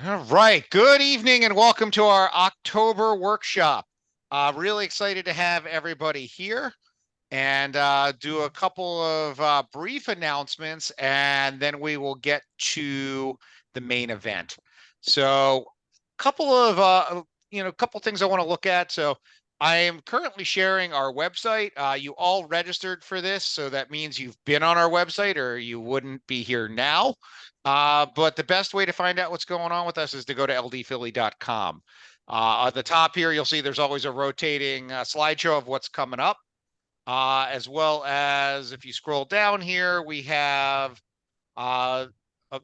All right. Good evening and welcome to our October workshop. Really excited to have everybody here and do a couple of brief announcements, and then we will get to the main event. So, couple of couple things I want to look at. So, I am currently sharing our website. You all registered for this, so that means you've been on our website, or you wouldn't be here now. But the best way to find out what's going on with us is to go to ldphilly.com. At the top here, you'll see there's always a rotating slideshow of what's coming up. As well as if you scroll down here, we have uh,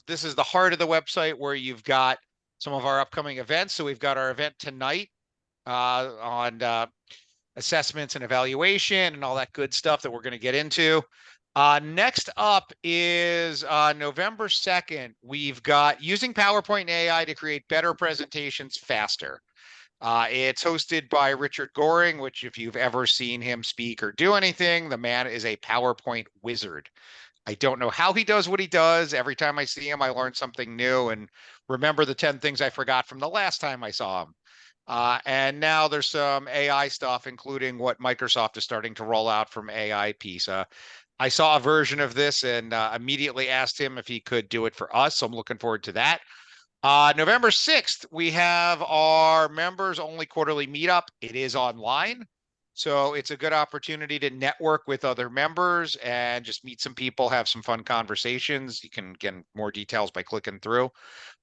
this is the heart of the website where you've got some of our upcoming events. So we've got our event tonight on assessments and evaluation and all that good stuff that we're going to get into. Next up is November 2nd. We've got using PowerPoint and AI to create better presentations faster. It's hosted by Richard Goring, which, if you've ever seen him speak or do anything, the man is a PowerPoint wizard. I don't know how he does what he does. Every time I see him, I learn something new and remember the 10 things I forgot from the last time I saw him. And now there's some AI stuff, including what Microsoft is starting to roll out from AI piece. I saw a version of this and immediately asked him if he could do it for us. So I'm looking forward to that. November 6th, we have our members only quarterly meetup. It is online. So it's a good opportunity to network with other members and just meet some people, have some fun conversations. You can get more details by clicking through.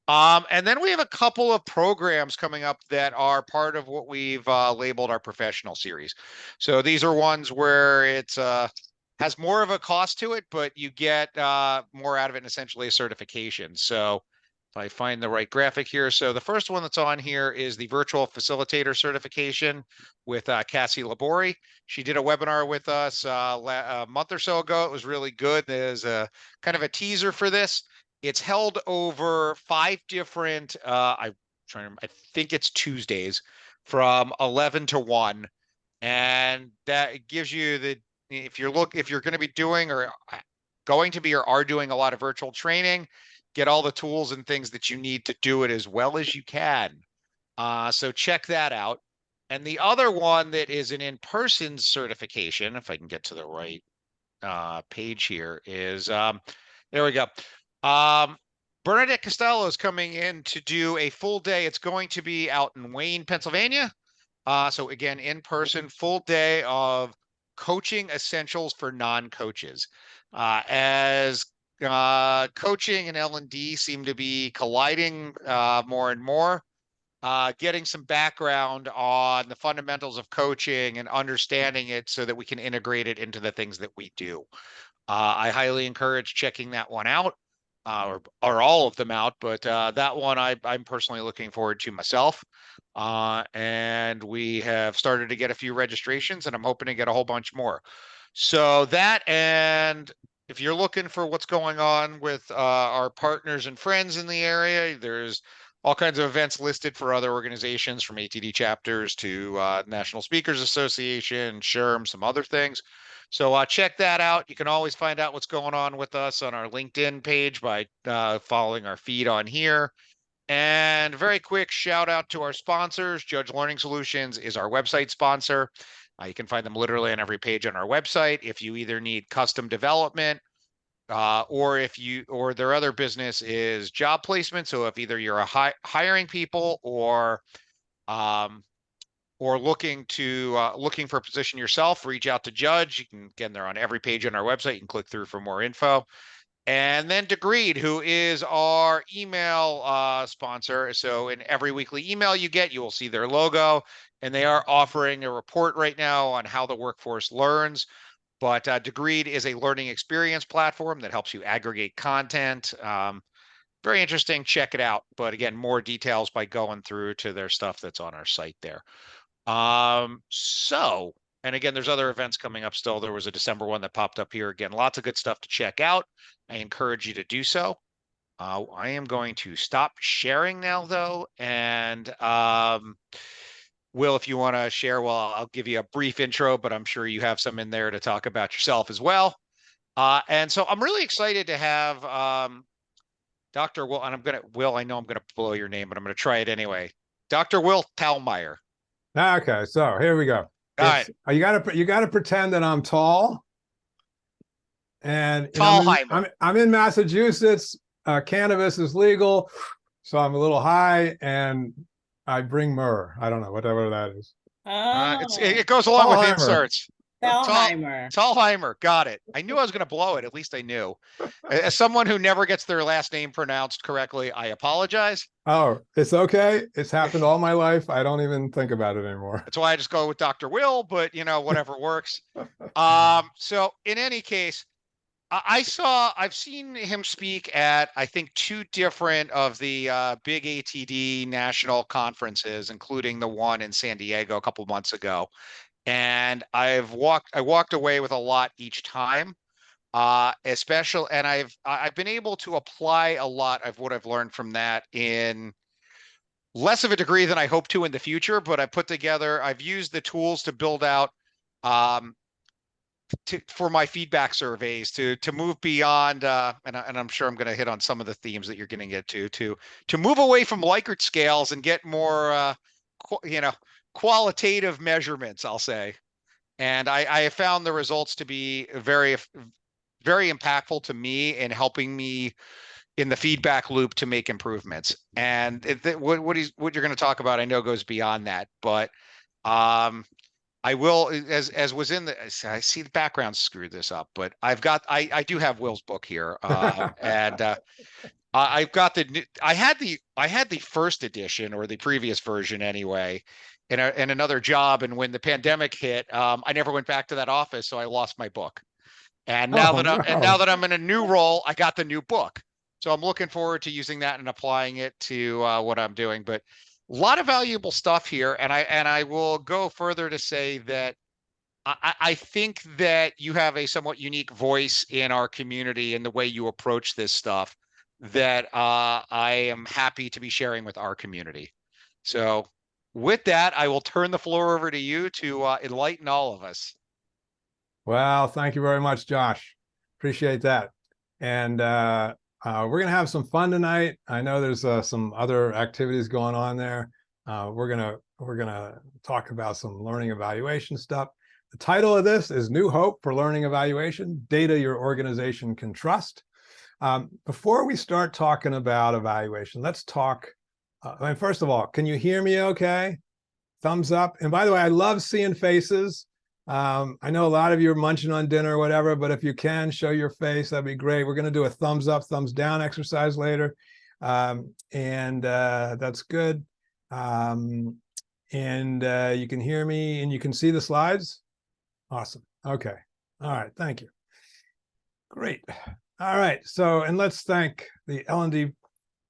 And then we have a couple of programs coming up that are part of what we've labeled our professional series. So these are ones where it's has more of a cost to it, but you get more out of it, and essentially a certification. So if I find the right graphic here. So the first one that's on here is the virtual facilitator certification with Cassie Labori. She did a webinar with us a month or so ago. It was really good. There's a kind of a teaser for this. It's held over 5 different, I think it's Tuesdays from 11 to 1. And that gives you if you're going to be doing or going to be or are doing a lot of virtual training, get all the tools and things that you need to do it as well as you can. So check that out. And the other one that is an in-person certification, if I can get to the right page here, is there we go. Um, Bernadette Costello is coming in to do a full day. It's going to be out in Wayne, Pennsylvania. So again, in person, full day of coaching essentials for non-coaches. As coaching and L&D seem to be colliding more and more, getting some background on the fundamentals of coaching and understanding it so that we can integrate it into the things that we do. I highly encourage checking that one out, or all of them out, but that one I'm personally looking forward to myself. And we have started to get a few registrations, and I'm hoping to get a whole bunch more. So that, and if you're looking for what's going on with our partners and friends in the area, there's all kinds of events listed for other organizations, from ATD chapters to National Speakers Association, SHRM, some other things. So check that out. You can always find out what's going on with us on our LinkedIn page by following our feed on here. And very quick shout out to our sponsors. Judge Learning Solutions is our website sponsor. You can find them literally on every page on our website. If you either need custom development, or their other business is job placement. So if either you're hiring people um, or looking for a position yourself, reach out to Judge. You can, again, they're on every page on our website. You can click through for more info. And then Degreed, who is our email sponsor. So in every weekly email you get, you will see their logo, and they are offering a report right now on how the workforce learns. But Degreed is a learning experience platform that helps you aggregate content. Very interesting. Check it out. But again, more details by going through to their stuff that's on our site there. And again, there's other events coming up still. There was a December one that popped up here. Again, lots of good stuff to check out. I encourage you to do so. I am going to stop sharing now, though. And Will, if you want to share, well, I'll give you a brief intro, but I'm sure you have some in there to talk about yourself as well. And so I'm really excited to have Dr. Will, and Will, I know I'm gonna blow your name, but I'm gonna try it anyway. Dr. Will Talmeyer. Okay, so here we go. All right. You gotta pretend that I'm tall, and Tallheimer. I'm in Massachusetts. Cannabis is legal, so I'm a little high, and I bring myrrh. I don't know whatever that is. It goes along with Tallheimer. inserts. Thalheimer. Tallheimer. Got it. I knew I was going to blow it. At least I knew. As someone who never gets their last name pronounced correctly, I apologize. Oh, it's okay. It's happened all my life. I don't even think about it anymore. That's why I just go with Dr. Will, but whatever works. So in any case, I've seen him speak at, I think, 2 different of the big ATD national conferences, including the one in San Diego a couple months ago. And I walked away with a lot each time, especially, and I've been able to apply a lot of what I've learned from that in less of a degree than I hope to in the future, but I've used the tools to build out, for my feedback surveys to move beyond, and I'm sure I'm going to hit on some of the themes that you're going to get to move away from Likert scales and get more, qualitative measurements, I'll say. And I have found the results to be very, very impactful to me in helping me in the feedback loop to make improvements. And what you're going to talk about, I know, goes beyond that, but I will, as was in the, I see the background screwed this up, but I do have Will's book here, and I've got I had the first edition, or the previous version anyway, in another job, and when the pandemic hit, I never went back to that office, so I lost my book. And now that I'm in a new role, I got the new book, so I'm looking forward to using that and applying it to what I'm doing. But a lot of valuable stuff here, and I will go further to say that I think that you have a somewhat unique voice in our community in the way you approach this stuff that I am happy to be sharing with our community. So with that, I will turn the floor over to you to enlighten all of us. Well, thank you very much, Josh. Appreciate that. And we're going to have some fun tonight. I know there's some other activities going on there. We're gonna talk about some learning evaluation stuff. The title of this is New Hope for Learning Evaluation: Data Your Organization Can Trust. Before we start talking about evaluation, let's talk. First of all, can you hear me okay? Thumbs up. And by the way, I love seeing faces. I know a lot of you are munching on dinner or whatever, but if you can show your face, that'd be great. We're going to do a thumbs up, thumbs down exercise later. That's good. You can hear me and you can see the slides. Awesome. Okay. All right. Thank you. Great. All right. So, and let's thank the L&D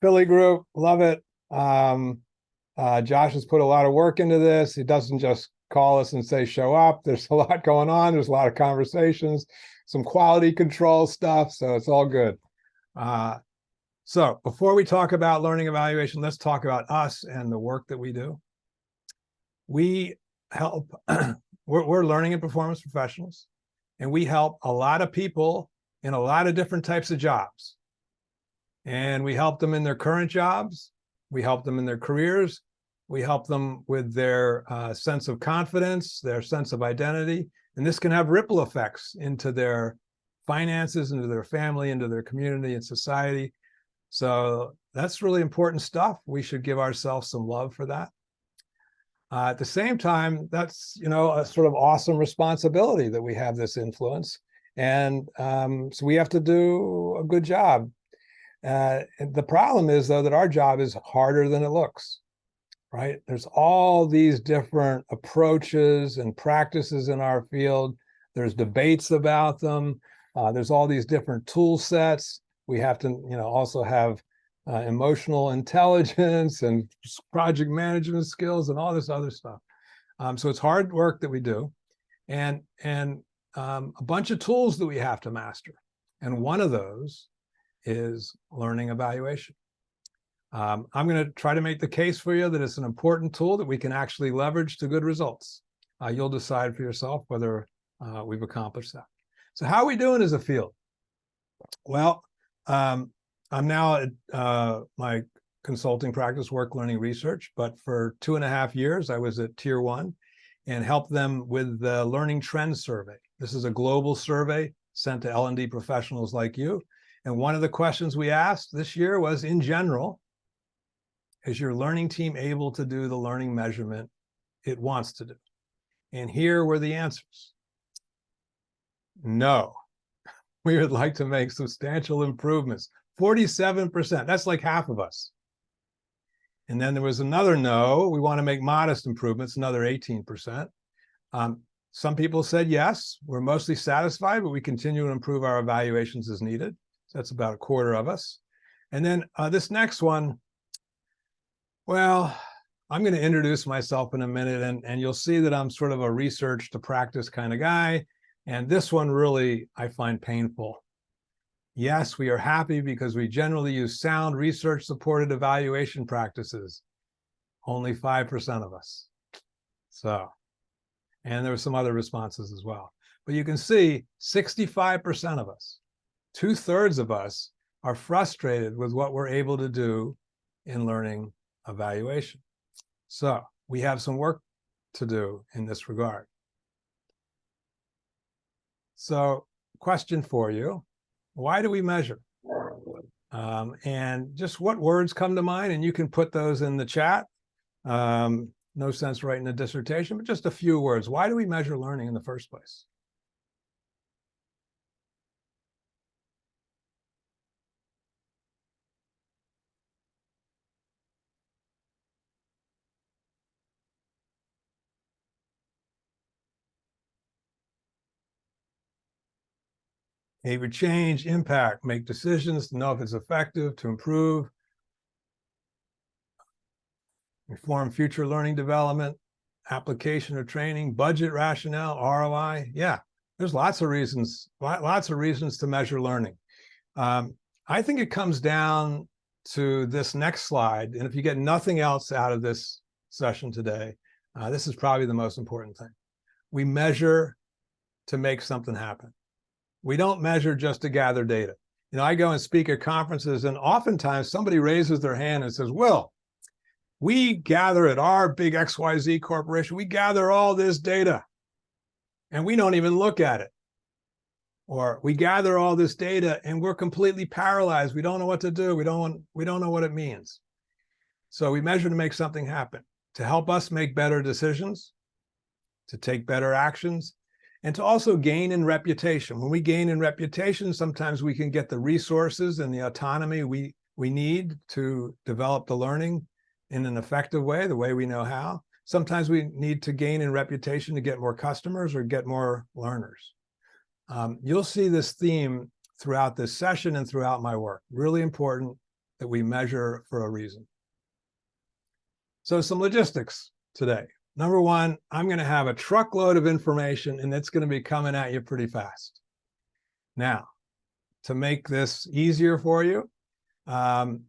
Philly group. Love it. Josh has put a lot of work into this. He doesn't just call us and say, show up. There's a lot going on. There's a lot of conversations, some quality control stuff. So it's all good. So before we talk about learning evaluation, let's talk about us and the work that we do. We help, we're learning and performance professionals, and we help a lot of people in a lot of different types of jobs. And we help them in their current jobs. We help them in their careers. We help them with their sense of confidence, their sense of identity. And this can have ripple effects into their finances, into their family, into their community and society. So that's really important stuff. We should give ourselves some love for that. At the same time, that's, a sort of awesome responsibility that we have this influence. And so we have to do a good job. The problem is, though, that our job is harder than it looks, right? There's all these different approaches and practices in our field. There's debates about them. There's all these different tool sets. We have to, also have emotional intelligence and project management skills and all this other stuff. So it's hard work that we do, and a bunch of tools that we have to master. And one of those is learning evaluation. I'm going to try to make the case for you that it's an important tool that we can actually leverage to good results. You'll decide for yourself whether we've accomplished that. So how are we doing as a field? Well, I'm now at my consulting practice, Work Learning Research, but for 2.5 years, I was at Tier 1 and helped them with the Learning Trends Survey. This is a global survey sent to L&D professionals like you. And one of the questions we asked this year was, in general, is your learning team able to do the learning measurement it wants to do? And here were the answers. No, we would like to make substantial improvements. 47%, that's like half of us. And then there was another no, we want to make modest improvements, another 18%. Some people said yes, we're mostly satisfied, but we continue to improve our evaluations as needed. So that's about a quarter of us. And then this next one, well, I'm going to introduce myself in a minute, and you'll see that I'm sort of a research to practice kind of guy. And this one really, I find painful. Yes, we are happy because we generally use sound research-supported evaluation practices. Only 5% of us. So, and there were some other responses as well. But you can see 65% of us, 2/3 of us, are frustrated with what we're able to do in learning evaluation. So we have some work to do in this regard. So, question for you. Why do we measure? And just what words come to mind, and you can put those in the chat. No sense writing a dissertation, but just a few words. Why do we measure learning in the first place? Behavior change, impact, make decisions to know if it's effective, to improve, inform future learning development, application or training, budget rationale, ROI. Yeah, there's lots of reasons to measure learning. I think it comes down to this next slide. And if you get nothing else out of this session today, this is probably the most important thing. We measure to make something happen. We don't measure just to gather data. You know, I go and speak at conferences, and oftentimes somebody raises their hand and says, Will, we gather at our big XYZ corporation, we gather all this data and we don't even look at it. Or we gather all this data and we're completely paralyzed. We don't know what to do. We don't know what it means. So we measure to make something happen, to help us make better decisions, to take better actions, and to also gain in reputation. When we gain in reputation, sometimes we can get the resources and the autonomy we need to develop the learning in an effective way, the way we know how. Sometimes we need to gain in reputation to get more customers or get more learners. You'll see this theme throughout this session and throughout my work. Really important that we measure for a reason. So some logistics today. Number one, I'm going to have a truckload of information, and it's going to be coming at you pretty fast. Now, to make this easier for you, I've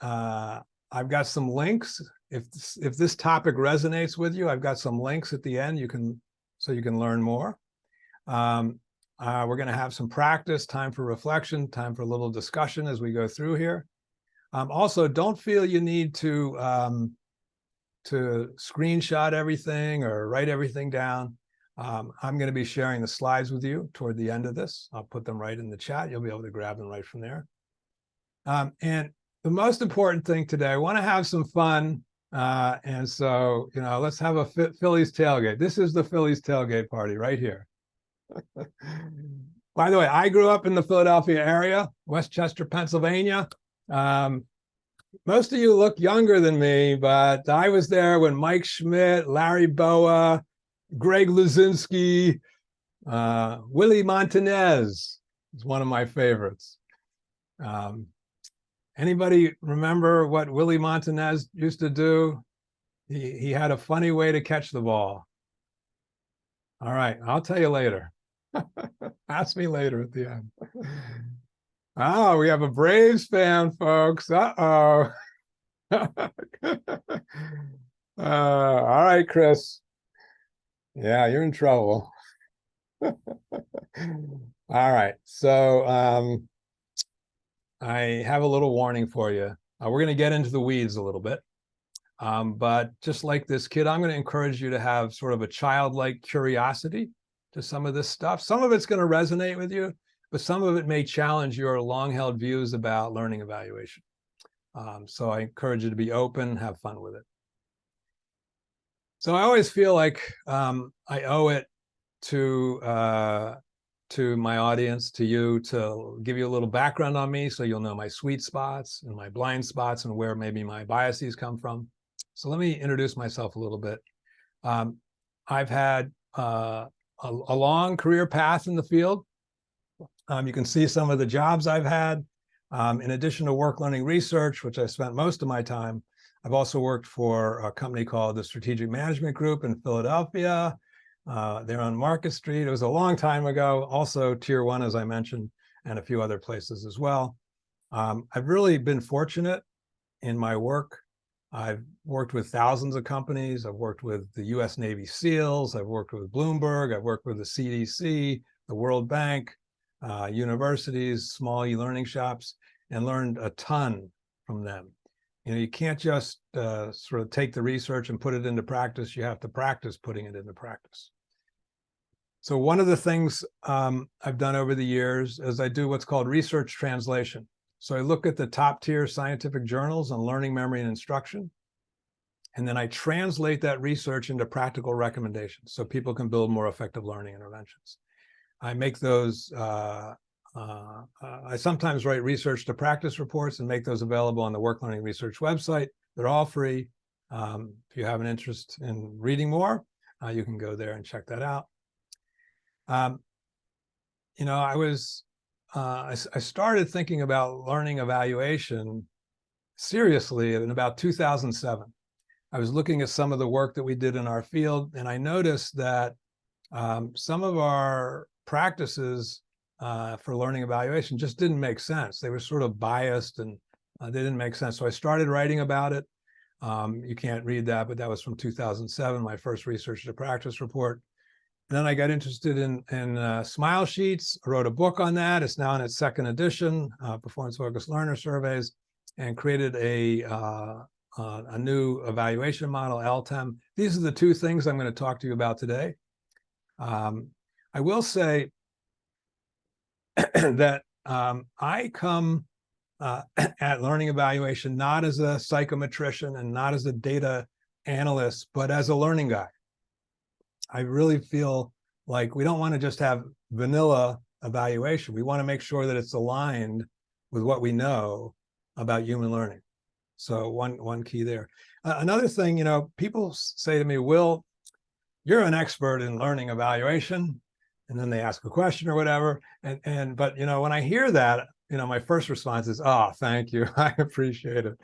got some links. If this topic resonates with you, I've got some links at the end so you can learn more. We're going to have some practice, time for reflection, time for a little discussion as we go through here. Also, don't feel you need to screenshot everything or write everything down. I'm going to be sharing the slides with you toward the end of this. I'll put them right in the chat. You'll be able to grab them right from there. And the most important thing today, I want to have some fun. And so, you know, let's have a Phillies tailgate. This is the Phillies tailgate party right here. By the way, I grew up in the Philadelphia area, Westchester, Pennsylvania. Most of you look younger than me, but I was there when Mike Schmidt, Larry Boa, Greg Luzinski, Willie Montanez is one of my favorites. Anybody remember what Willie Montanez used to do? He had a funny way to catch the ball. All right, I'll tell you later. Ask me later at the end. Oh, we have a Braves fan, folks. Uh-oh. All right, Chris. Yeah, you're in trouble. All right. So I have a little warning for you. We're going to get into the weeds a little bit. But just like this kid, I'm going to encourage you to have sort of a childlike curiosity to some of this stuff. Some of it's going to resonate with you, but some of it may challenge your long-held views about learning evaluation. So I encourage you to be open, have fun with it. So I always feel like I owe it to my audience, to you, to give you a little background on me so you'll know my sweet spots and my blind spots and where maybe my biases come from. So let me introduce myself a little bit. I've had a long career path in the field. You can see some of the jobs I've had. In addition to work learning research, which I spent most of my time, I've also worked for a company called the Strategic Management Group in Philadelphia. They're on Market Street. It was a long time ago. Also Tier 1, as I mentioned, and a few other places as well. I've really been fortunate in my work. I've worked with thousands of companies. I've worked with the US Navy SEALs. I've worked with Bloomberg. I've worked with the CDC, the World Bank, universities, small e-learning shops, and learned a ton from them. You know, you can't just sort of take the research and put it into practice. You have to practice putting it into practice. So one of the things I've done over the years is I do what's called research translation. So I look at the top tier scientific journals on learning, memory, and instruction, and then I translate that research into practical recommendations so people can build more effective learning interventions. I make those, I sometimes write research to practice reports and make those available on the Work Learning Research website. They're all free. If you have an interest in reading more, you can go there and check that out. You know, I started thinking about learning evaluation seriously in about 2007. I was looking at some of the work that we did in our field, and I noticed that some of our practices for learning evaluation just didn't make sense. They were sort of biased and they didn't make sense. So I started writing about it. You can't read that, but that was from 2007, my first research to practice report. Then I got interested in Smile Sheets. I wrote a book on that. It's now in its second edition, Performance Focused Learner Surveys, and created a new evaluation model, LTEM. These are the two things I'm going to talk to you about today. I will say that I come at learning evaluation not as a psychometrician and not as a data analyst, but as a learning guy. I really feel like we don't want to just have vanilla evaluation. We want to make sure that it's aligned with what we know about human learning. So one key there. Another thing, you know, people say to me, Will, you're an expert in learning evaluation. And then they ask a question or whatever. But, you know, when I hear that, you know, my first response is, oh, thank you. I appreciate it.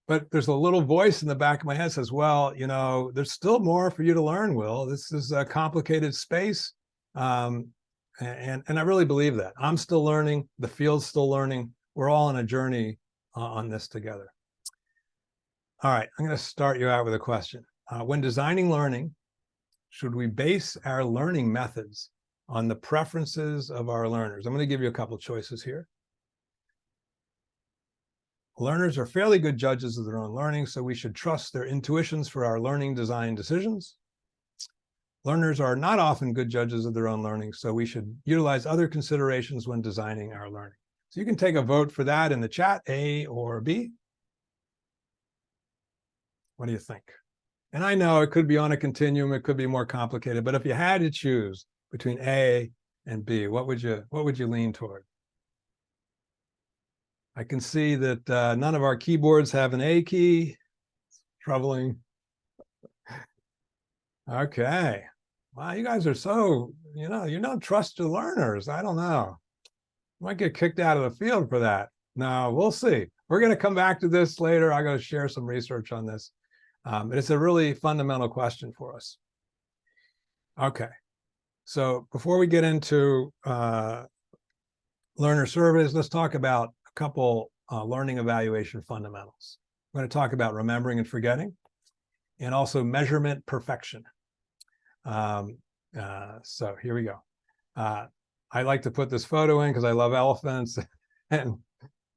But there's a little voice in the back of my head that says, well, you know, there's still more for you to learn, Will. This is a complicated space. And I really believe that. I'm still learning. The field's still learning. We're all on a journey on this together. All right, I'm going to start you out with a question. When designing learning, should we base our learning methods on the preferences of our learners? I'm going to give you a couple choices here. Learners are fairly good judges of their own learning, so we should trust their intuitions for our learning design decisions. Learners are not often good judges of their own learning, so we should utilize other considerations when designing our learning. So you can take a vote for that in the chat, A or B. What do you think? And I know it could be on a continuum, it could be more complicated, but if you had to choose between A and B, what would you lean toward? I can see that none of our keyboards have an A key. It's troubling. Okay. Wow, you guys are so, you don't trust your learners. I don't know. You might get kicked out of the field for that. No, we'll see. We're going to come back to this later. I'm going to share some research on this. It's a really fundamental question for us. Okay. So before we get into learner surveys, let's talk about a couple learning evaluation fundamentals. I'm going to talk about remembering and forgetting, and also measurement perfection. So here we go. I like to put this photo in because I love elephants, and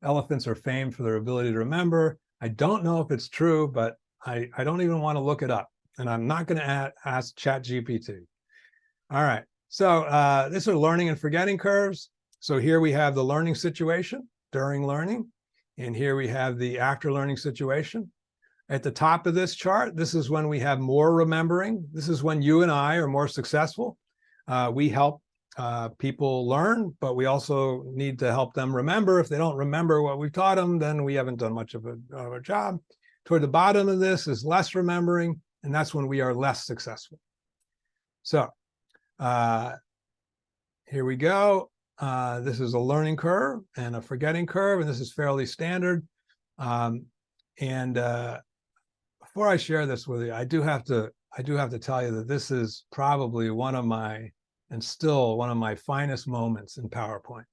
elephants are famed for their ability to remember. I don't know if it's true, but I don't even want to look it up. And I'm not going to ask ChatGPT. All right. So this are learning and forgetting curves. So here we have the learning situation during learning. And here we have the after learning situation. At the top of this chart, this is when we have more remembering. This is when you and I are more successful. We help people learn, but we also need to help them remember. If they don't remember what we've taught them, then we haven't done much of a job. Toward the bottom of this is less remembering, and that's when we are less successful. So here we go. This is a learning curve and a forgetting curve, and this is fairly standard. Before I share this with you, I do have to tell you that this is probably one of my, and still one of my finest moments in PowerPoint.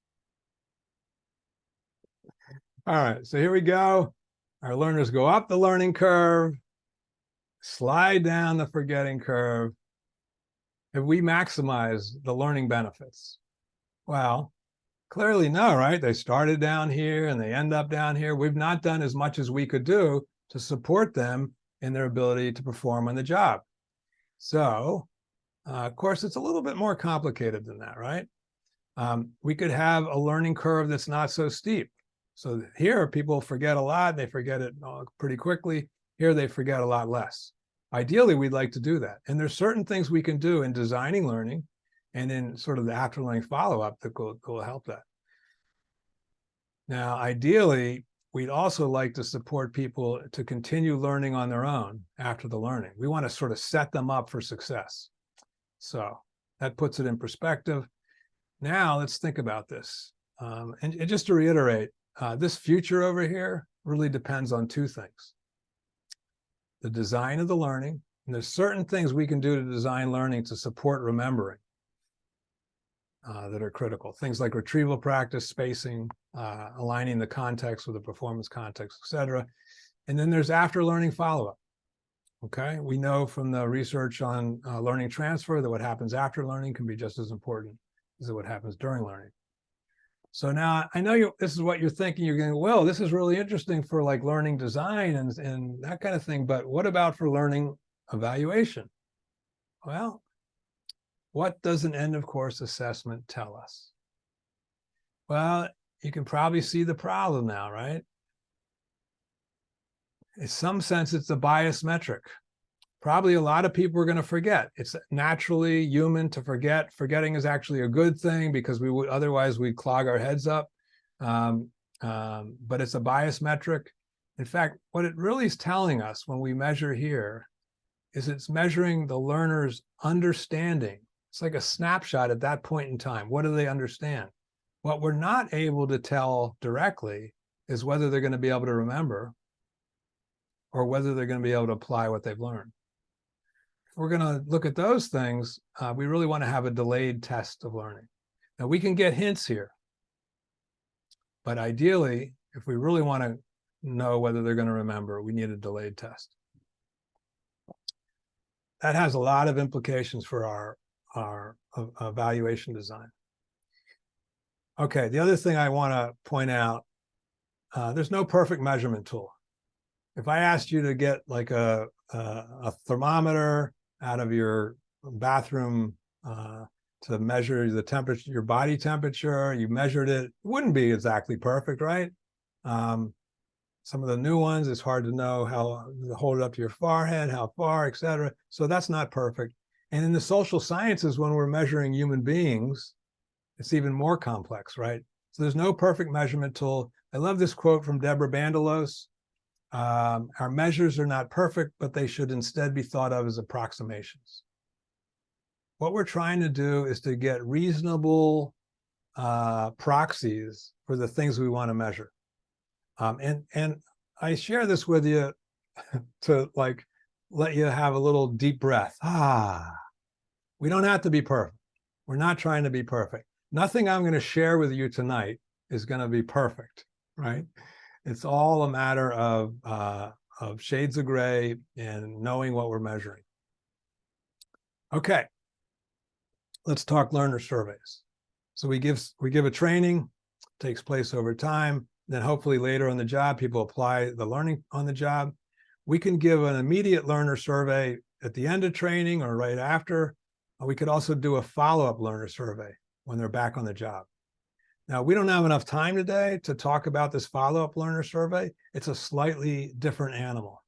All right, so here we go. Our learners go up the learning curve, slide down the forgetting curve. Have we maximized the learning benefits? Well, clearly no, right? They started down here and they end up down here. We've not done as much as we could do to support them in their ability to perform on the job. So, of course, it's a little bit more complicated than that, right? We could have a learning curve that's not so steep. So here, people forget a lot. They forget it pretty quickly. Here, they forget a lot less. Ideally, we'd like to do that. And there's certain things we can do in designing learning and in sort of the after learning follow-up that will help that. Now, ideally, we'd also like to support people to continue learning on their own after the learning. We want to sort of set them up for success. So that puts it in perspective. Now let's think about this. And just to reiterate, this future over here really depends on two things. The design of the learning, and there's certain things we can do to design learning to support remembering that are critical. Things like retrieval practice, spacing, aligning the context with the performance context, et cetera. And then there's after learning follow-up. Okay, we know from the research on learning transfer that what happens after learning can be just as important as what happens during learning. So now I know this is what you're thinking. You're going, well, this is really interesting for like learning design and that kind of thing. But what about for learning evaluation? Well, what does an end of course assessment tell us? Well, you can probably see the problem now, right? In some sense, it's a bias metric. Probably a lot of people are going to forget. It's naturally human to forget. Forgetting is actually a good thing because otherwise we'd clog our heads up. But it's a bias metric. In fact, what it really is telling us when we measure here is it's measuring the learner's understanding. It's like a snapshot at that point in time. What do they understand? What we're not able to tell directly is whether they're going to be able to remember or whether they're going to be able to apply what they've learned. If we're going to look at those things, we really want to have a delayed test of learning. Now, we can get hints here, but ideally, if we really want to know whether they're going to remember, we need a delayed test. That has a lot of implications for our evaluation design. Okay, the other thing I want to point out, there's no perfect measurement tool. If I asked you to get like a thermometer out of your bathroom to measure the temperature, your body temperature, you measured it, it wouldn't be exactly perfect, right? Some of the new ones, it's hard to know how to hold it up to your forehead, how far, et cetera. So that's not perfect. And in the social sciences, when we're measuring human beings, it's even more complex, right? So there's no perfect measurement tool. I love this quote from Deborah Bandelos. Our measures are not perfect, but they should instead be thought of as approximations. What we're trying to do is to get reasonable proxies for the things we want to measure. And I share this with you to like let you have a little deep breath. We don't have to be perfect. We're not trying to be perfect. Nothing I'm going to share with you tonight is going to be perfect, right? It's all a matter of shades of gray and knowing what we're measuring. Okay, let's talk learner surveys. So we give a training, takes place over time. then hopefully later on the job, people apply the learning on the job. We can give an immediate learner survey at the end of training or right after. We could also do a follow-up learner survey when they're back on the job. Now, we don't have enough time today to talk about this follow-up learner survey. It's a slightly different animal.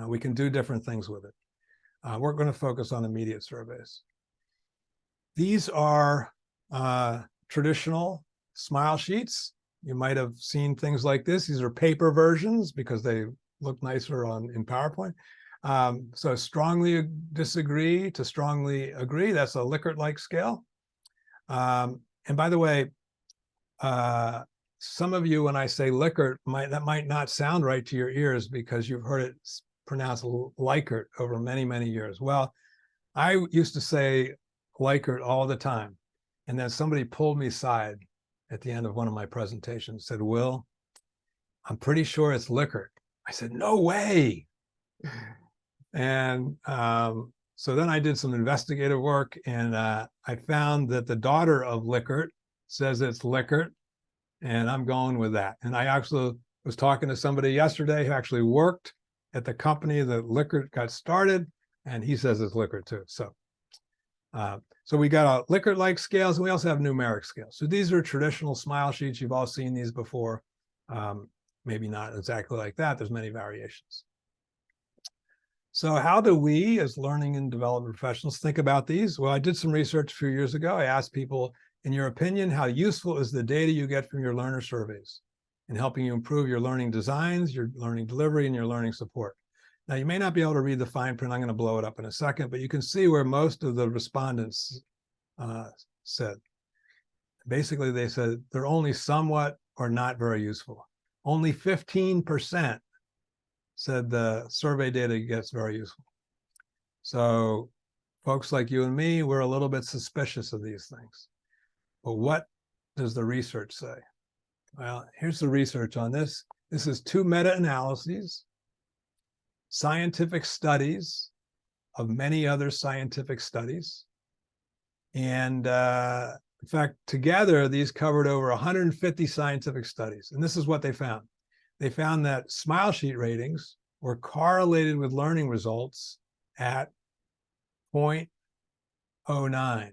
We can do different things with it. We're going to focus on immediate surveys. These are traditional smile sheets. You might have seen things like this. These are paper versions because they look nicer in PowerPoint. So strongly disagree to strongly agree. That's a Likert-like scale. And by the way, some of you, when I say Likert, that might not sound right to your ears because you've heard it pronounced Likert over many, many years. Well, I used to say Likert all the time. And then somebody pulled me aside at the end of one of my presentations, said, Will, I'm pretty sure it's Likert. I said, no way. And so then I did some investigative work, and I found that the daughter of Likert says it's Likert, and I'm going with that. And I actually was talking to somebody yesterday who actually worked at the company that Likert got started, and he says it's Likert too. So, so we got a Likert-like scales, and we also have numeric scales. So these are traditional smile sheets. You've all seen these before. Maybe not exactly like that. There's many variations. So how do we, as learning and development professionals, think about these? Well, I did some research a few years ago. I asked people, in your opinion, how useful is the data you get from your learner surveys in helping you improve your learning designs, your learning delivery, and your learning support? Now, you may not be able to read the fine print. I'm going to blow it up in a second, but you can see where most of the respondents said. Basically, they said they're only somewhat or not very useful. Only 15% said the survey data gets very useful. So folks like you and me, we're a little bit suspicious of these things. But what does the research say? Well, here's the research on this. This is 2 meta-analyses, scientific studies of many other scientific studies. And in fact, together, these covered over 150 scientific studies. And this is what they found. They found that smile sheet ratings were correlated with learning results at 0.09.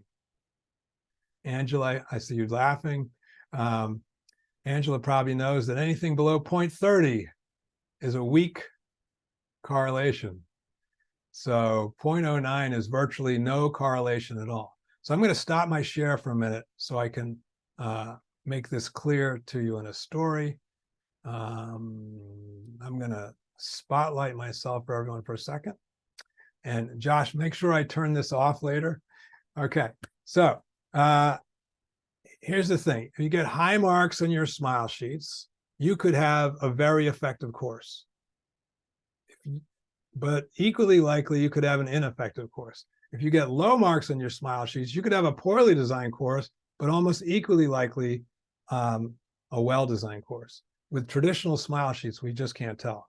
Angela, I see you laughing. Angela probably knows that anything below 0.30 is a weak correlation. So 0.09 is virtually no correlation at all. So I'm going to stop my share for a minute so I can make this clear to you in a story. I'm going to spotlight myself for everyone for a second. And Josh, make sure I turn this off later. Okay, so here's the thing. If you get high marks on your smile sheets, you could have a very effective course. But equally likely, you could have an ineffective course. If you get low marks on your smile sheets, you could have a poorly designed course, but almost equally likely a well-designed course. With traditional smile sheets, we just can't tell.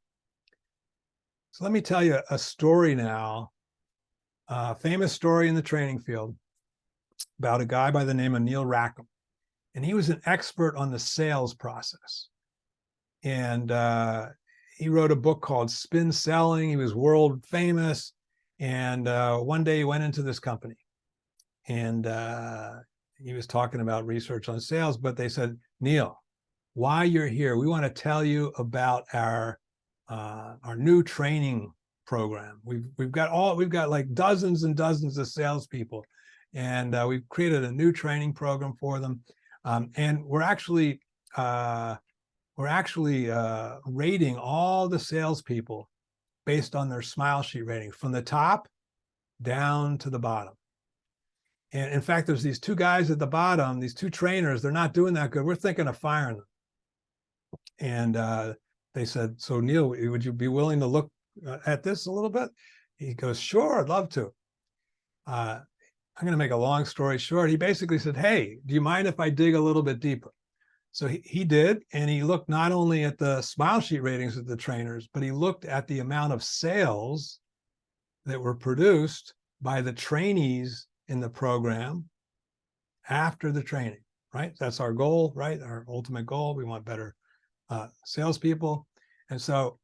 So let me tell you a story now, a famous story in the training field about a guy by the name of Neil Rackham. And he was an expert on the sales process. And he wrote a book called Spin Selling. He was world famous. And one day he went into this company. And he was talking about research on sales, but they said, Neil, why you're here, we want to tell you about our new training program. We've got like dozens and dozens of salespeople, and we've created a new training program for them. And we're actually rating all the salespeople based on their smile sheet rating from the top down to the bottom. And in fact, there's these 2 guys at the bottom, these 2 trainers, they're not doing that good. We're thinking of firing them. And they said, so Neil, would you be willing to look at this a little bit? He goes, sure, I'd love to. I'm going to make a long story short. He basically said, hey, do you mind if I dig a little bit deeper? So he did, and he looked not only at the smile sheet ratings of the trainers, but he looked at the amount of sales that were produced by the trainees in the program after the training, right? That's our goal, right? Our ultimate goal. We want better salespeople. And so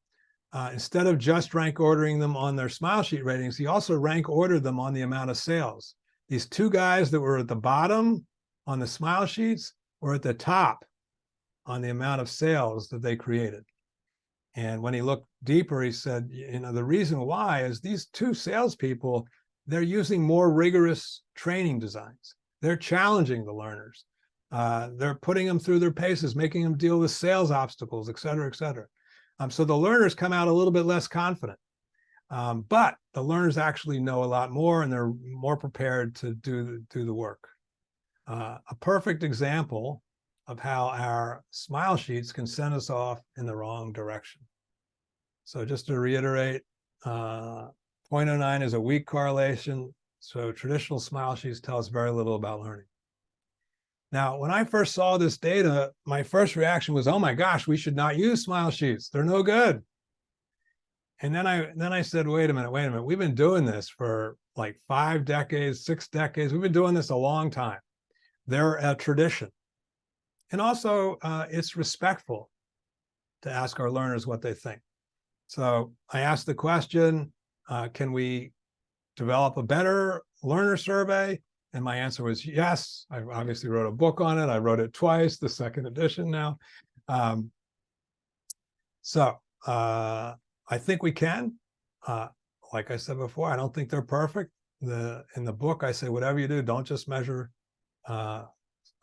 instead of just rank ordering them on their smile sheet ratings, he also rank ordered them on the amount of sales. These two guys that were at the bottom on the smile sheets were at the top on the amount of sales that they created. And when he looked deeper, he said, the reason why is these two salespeople, they're using more rigorous training designs. They're challenging the learners. They're putting them through their paces, making them deal with sales obstacles, et cetera, et cetera. So the learners come out a little bit less confident, but the learners actually know a lot more and they're more prepared to do the work. A perfect example of how our smile sheets can send us off in the wrong direction. So just to reiterate, 0.09 is a weak correlation. So traditional smile sheets tell us very little about learning. Now, when I first saw this data, my first reaction was, oh my gosh, we should not use smile sheets. They're no good. And then I said, wait a minute. We've been doing this for like 5 decades, 6 decades. We've been doing this a long time. They're a tradition. And also, it's respectful to ask our learners what they think. So I asked the question, can we develop a better learner survey? And my answer was yes. I obviously wrote a book on it. I wrote it twice, the 2nd edition now. I think we can. Like I said before, I don't think they're perfect. In the book, I say, whatever you do, don't just measure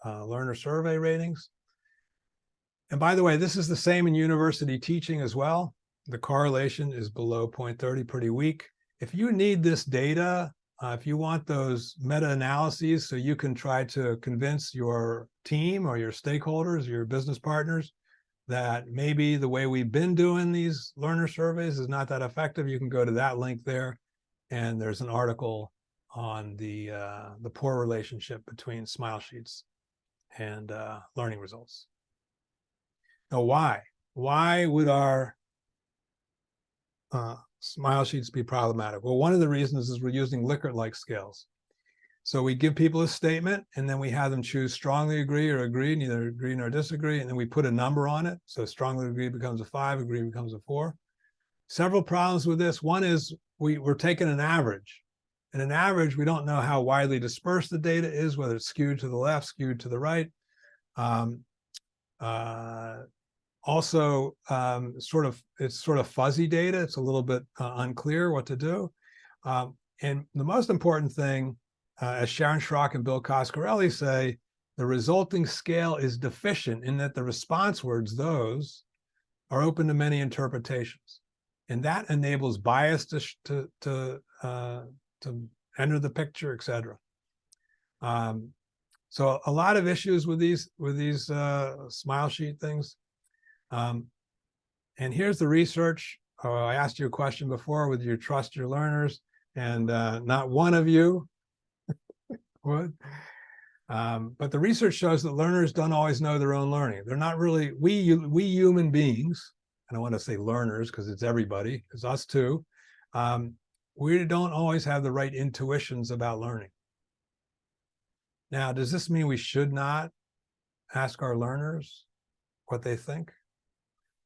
learner survey ratings. And by the way, this is the same in university teaching as well. The correlation is below 0.30, pretty weak. If you need this data, if you want those meta-analyses so you can try to convince your team or your stakeholders, your business partners, that maybe the way we've been doing these learner surveys is not that effective, you can go to that link there. And there's an article on the poor relationship between smile sheets and learning results. Now, why? Why would our smile sheets be problematic? Well, one of the reasons is we're using Likert-like scales. So we give people a statement and then we have them choose strongly agree or agree, neither agree nor disagree, and then we put a number on it. So strongly agree becomes a 5, agree becomes a 4. Several problems with this. One is we're taking an average. And an average, we don't know how widely dispersed the data is, whether it's skewed to the left, skewed to the right. Also, it's sort of fuzzy data. It's a little bit unclear what to do. And the most important thing, as Sharon Schrock and Bill Coscarelli say, the resulting scale is deficient in that the response words, those, are open to many interpretations. And that enables bias to enter the picture, et cetera. So a lot of issues with these smile sheet things. And here's the research. I asked you a question before, would you trust your learners? And not one of you would. But the research shows that learners don't always know their own learning. They're not really, we human beings, I don't want to say learners because it's everybody, it's us too. We don't always have the right intuitions about learning. Now, does this mean we should not ask our learners what they think?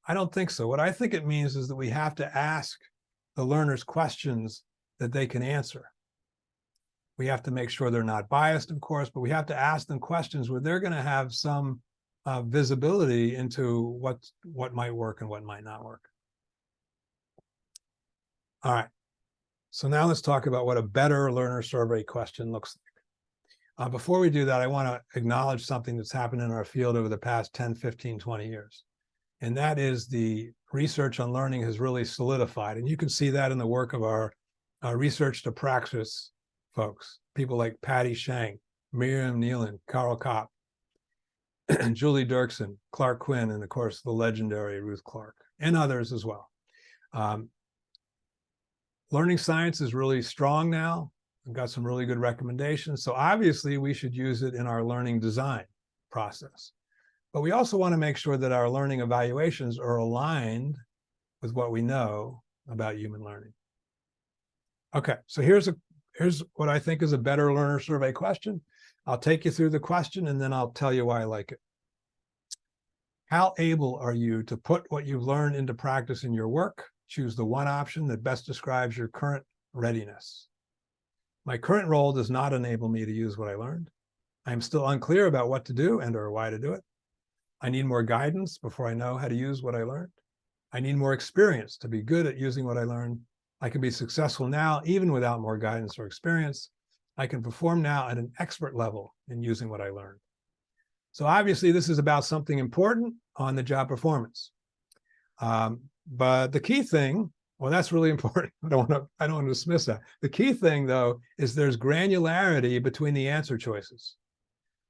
I don't think so. What I think it means is that we have to ask the learners questions that they can answer. We have to make sure they're not biased, of course, but we have to ask them questions where they're going to have some visibility into what might work and what might not work. All right. So now let's talk about what a better learner survey question looks like. Before we do that, I want to acknowledge something that's happened in our field over the past 10, 15, 20 years. And that is the research on learning has really solidified. And you can see that in the work of our research to praxis folks, people like Patty Shang, Miriam Nealon, Carl Kopp, Julie Dirksen, Clark Quinn, and of course, the legendary Ruth Clark, and others as well. Learning science is really strong now. We've got some really good recommendations. So obviously, we should use it in our learning design process. But we also want to make sure that our learning evaluations are aligned with what we know about human learning. Okay, so here's what I think is a better learner survey question. I'll take you through the question and then I'll tell you why I like it. How able are you to put what you've learned into practice in your work? Choose the one option that best describes your current readiness. My current role does not enable me to use what I learned. I am still unclear about what to do and or why to do it. I need more guidance before I know how to use what I learned. I need more experience to be good at using what I learned. I can be successful now, even without more guidance or experience. I can perform now at an expert level in using what I learned. So obviously this is about something important on the job performance. But the key thing, well, that's really important. I don't want to dismiss that. The key thing though, is there's granularity between the answer choices.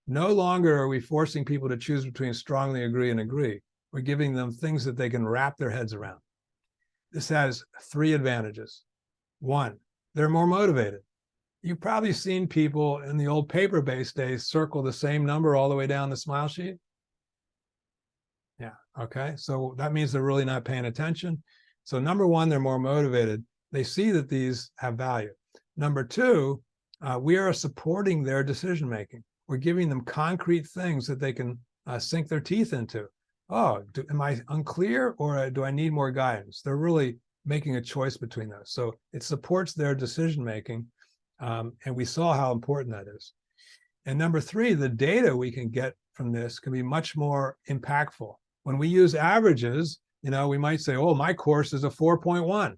No longer are we forcing people to choose between strongly agree and agree. We're giving them things that they can wrap their heads around. This has 3 advantages. 1, they're more motivated. You've probably seen people in the old paper-based days circle the same number all the way down the smile sheet. Yeah, okay. So that means they're really not paying attention. So number 1, they're more motivated. They see that these have value. Number 2, we are supporting their decision-making. We're giving them concrete things that they can sink their teeth into. Oh, am I unclear or do I need more guidance? They're really making a choice between those. So it supports their decision-making. And we saw how important that is. And number 3, the data we can get from this can be much more impactful. When we use averages, we might say, oh, my course is a 4.1.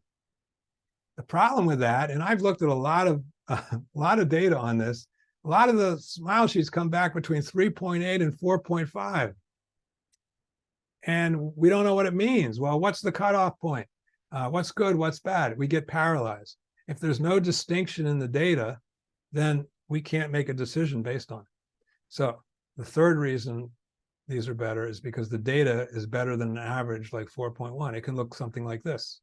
The problem with that, and I've looked at a lot of data on this, a lot of the smile sheets come back between 3.8 and 4.5. And we don't know what it means. Well, what's the cutoff point? What's good? What's bad? We get paralyzed. If there's no distinction in the data, then we can't make a decision based on it. So the third reason these are better is because the data is better than an average like 4.1. It can look something like this.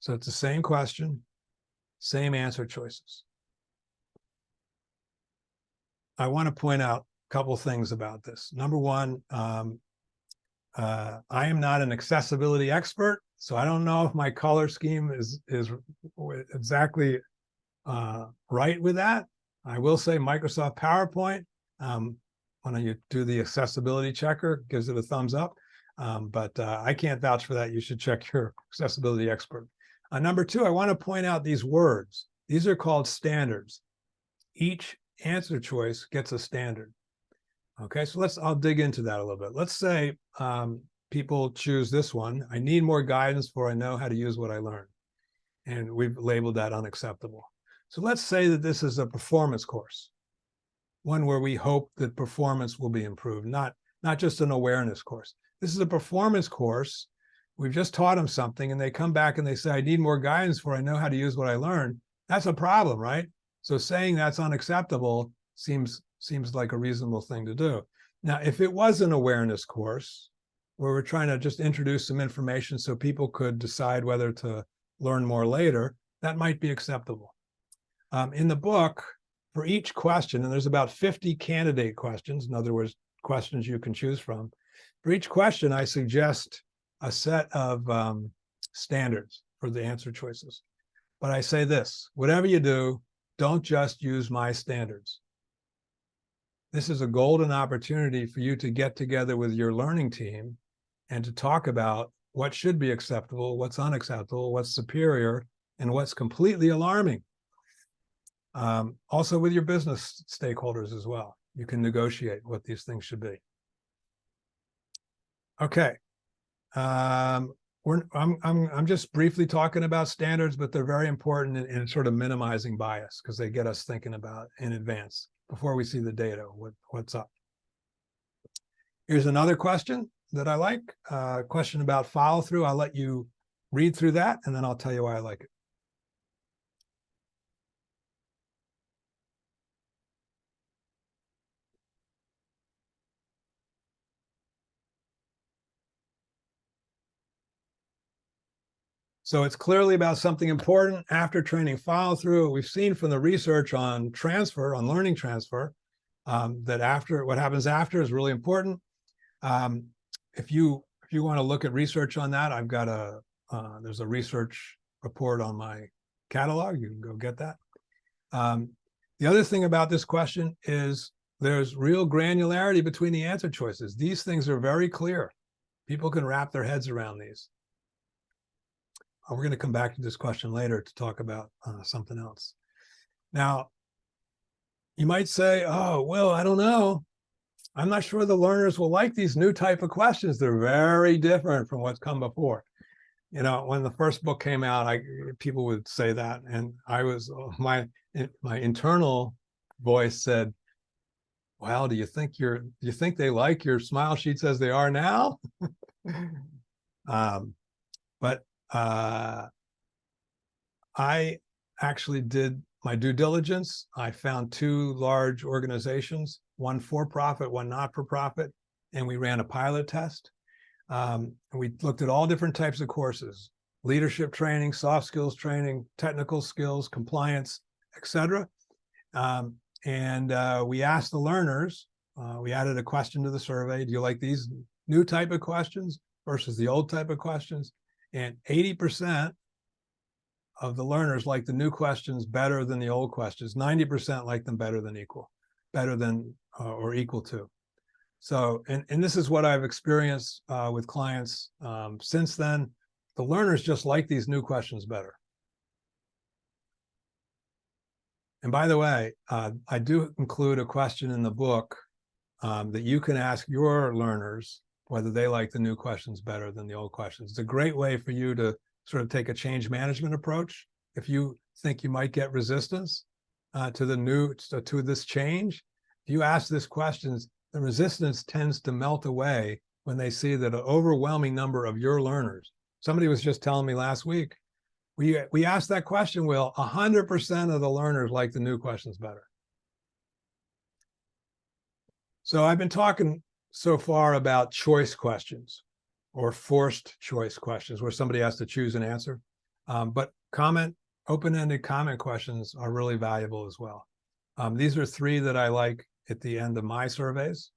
So it's the same question, same answer choices. I want to point out a couple things about this. Number 1, I am not an accessibility expert, so I don't know if my color scheme is exactly right with that. I will say Microsoft PowerPoint, when you do the accessibility checker, gives it a thumbs up. But I can't vouch for that. You should check your accessibility expert. Number 2, I want to point out these words. These are called standards. Each answer choice gets a standard. Okay, so I'll dig into that a little bit. Let's say people choose this one. I need more guidance before I know how to use what I learned. And we've labeled that unacceptable. So let's say that this is a performance course, one where we hope that performance will be improved, not just an awareness course. This is a performance course. We've just taught them something and they come back and they say, I need more guidance before I know how to use what I learned. That's a problem, right? So saying that's unacceptable seems like a reasonable thing to do. Now, if it was an awareness course where we're trying to just introduce some information so people could decide whether to learn more later, that might be acceptable. In the book, for each question, and there's about 50 candidate questions, in other words, questions you can choose from. For each question, I suggest a set of standards for the answer choices. But I say this, whatever you do, don't just use my standards. This is a golden opportunity for you to get together with your learning team and to talk about what should be acceptable, what's unacceptable, what's superior, and what's completely alarming. Also with your business stakeholders as well. You can negotiate what these things should be. Okay. I'm just briefly talking about standards, but they're very important in sort of minimizing bias because they get us thinking about in advance before we see the data, what's up. Here's another question that I like, question about follow through. I'll let you read through that and then I'll tell you why I like it. So it's clearly about something important after training follow through. We've seen from the research on transfer, on learning transfer, that after what happens after is really important. If you want to look at research on that, I've got there's a research report on my catalog. You can go get that. The other thing about this question is there's real granularity between the answer choices. These things are very clear. People can wrap their heads around these. We're going to come back to this question later to talk about something else. Now, you might say, oh, well, I don't know. I'm not sure the learners will like these new type of questions. They're very different from what's come before. You know, when the first book came out, people would say that, and I was my internal voice said, "Well, do you think they like your smile sheets as they are now?" But I actually did my due diligence. I found 2 large organizations, one for-profit, one not-for-profit, and we ran a pilot test. And we looked at all different types of courses: leadership training, soft skills training, technical skills, compliance, etc. And we asked the learners, we added a question to the survey: do you like these new type of questions versus the old type of questions? And 80% of the learners like the new questions better than the old questions. 90% like them better than equal to. So, and this is what I've experienced with clients since then. The learners just like these new questions better. And by the way, I do include a question in the book that you can ask your learners whether they like the new questions better than the old questions. It's a great way for you to sort of take a change management approach. If you think you might get resistance to this change, if you ask this questions, the resistance tends to melt away when they see that an overwhelming number of your learners. Somebody was just telling me last week, we asked that question, Will, 100% of the learners like the new questions better. So I've been talking so far about choice questions or forced choice questions where somebody has to choose an answer. But open-ended comment questions are really valuable as well. These are 3 that I like at the end of my surveys.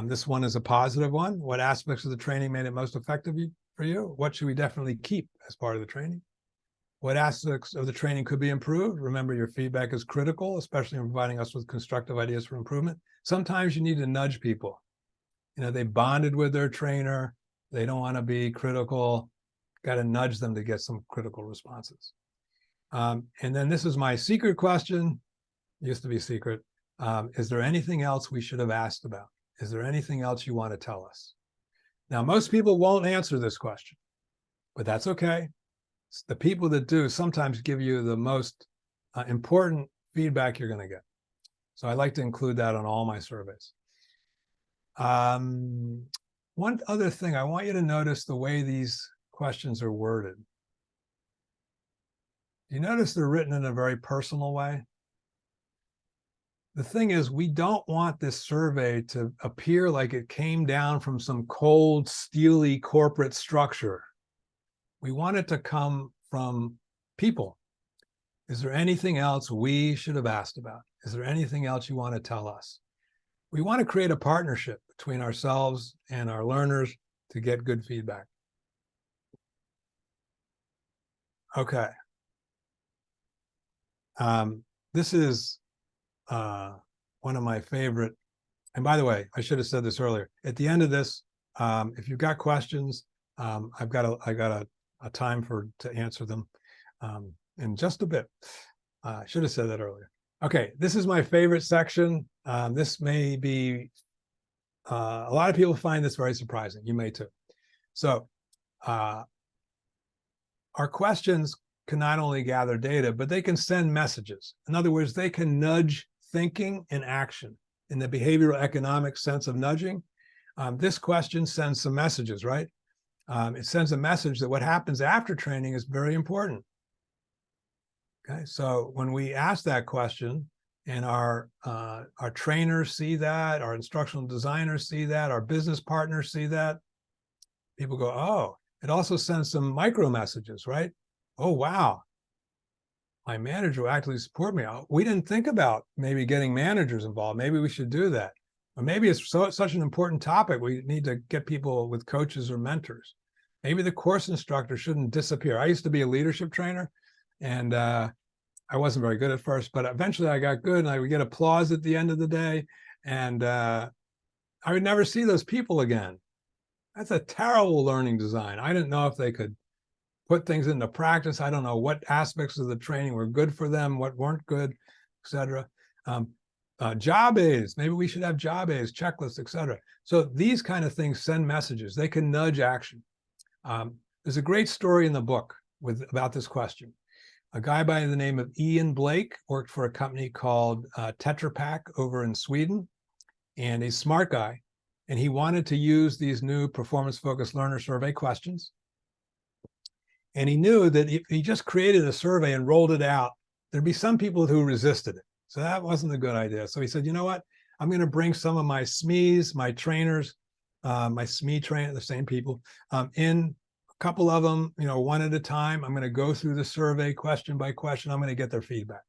This one is a positive one. What aspects of the training made it most effective for you? What should we definitely keep as part of the training? What aspects of the training could be improved? Remember, your feedback is critical, especially in providing us with constructive ideas for improvement. Sometimes you need to nudge people. You know, they bonded with their trainer. They don't want to be critical. Got to nudge them to get some critical responses. And then this is my secret question. Used to be secret. Is there anything else we should have asked about? Is there anything else you want to tell us? Now, most people won't answer this question, but that's okay. The people that do sometimes give you the most important feedback you're going to get. So I like to include that on all my surveys. One other thing, I want you to notice the way these questions are worded. You notice they're written in a very personal way. The thing is, we don't want this survey to appear like it came down from some cold, steely corporate structure. We want it to come from people. Is there anything else we should have asked about? Is there anything else you want to tell us? We want to create a partnership between ourselves and our learners to get good feedback. Okay. This is one of my favorite. And by the way, I should have said this earlier. At the end of this, if you've got questions, I got a time to answer them in just a bit. I should have said that earlier. Okay, this is my favorite section. This may be, a lot of people find this very surprising. You may too. So our questions can not only gather data, but they can send messages. In other words, they can nudge thinking and action. In the behavioral economic sense of nudging, this question sends some messages, right? It sends a message that what happens after training is very important. Okay, so when we ask that question and our trainers see that, our instructional designers see that, our business partners see that, people go, oh, it also sends some micro messages, right? Oh, wow, my manager will actually support me. We didn't think about maybe getting managers involved. Maybe we should do that. Or maybe it's such an important topic, we need to get people with coaches or mentors. Maybe the course instructor shouldn't disappear. I used to be a leadership trainer, and I wasn't very good at first, but eventually I got good, and I would get applause at the end of the day, and I would never see those people again. That's a terrible learning design. I didn't know if they could put things into practice. I don't know what aspects of the training were good for them, what weren't good, et cetera. Job aids, maybe we should have job aids, checklists, et cetera. So these kind of things send messages. They can nudge action. There's a great story in the book about this question. A guy by the name of Ian Blake worked for a company called Tetra Pak over in Sweden, and he's a smart guy. And he wanted to use these new performance-focused learner survey questions. And he knew that if he just created a survey and rolled it out, there'd be some people who resisted it. So that wasn't a good idea. So he said, you know what? I'm going to bring some of my SMEs, my trainers, my SME trainer, the same people, in a couple of them, one at a time. I'm going to go through the survey question by question. I'm going to get their feedback.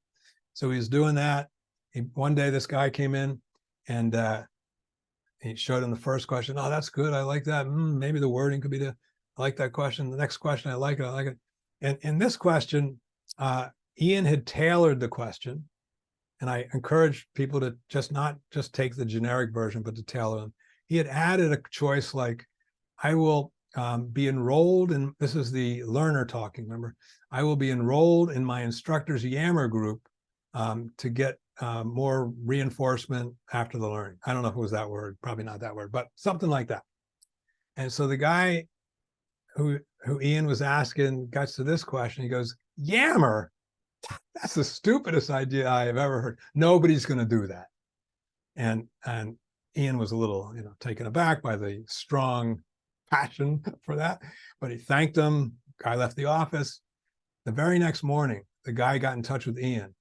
So he was doing that. One day, this guy came in and he showed him the first question. Oh, that's good. I like that. Maybe the wording could be I like that question. The next question, I like it. And in this question, Ian had tailored the question. And I encourage people to not just take the generic version, but to tailor them. He had added a choice like, I will be enrolled in, this is the learner talking, remember? I will be enrolled in my instructor's Yammer group to get more reinforcement after the learning. I don't know if it was that word, probably not that word, but something like that. And so the guy who Ian was asking gets to this question. He goes, Yammer? That's the stupidest idea I have ever heard. Nobody's going to do that. And Ian was a little, taken aback by the strong passion for that, but he thanked him. Guy left the office. The very next morning, the guy got in touch with Ian.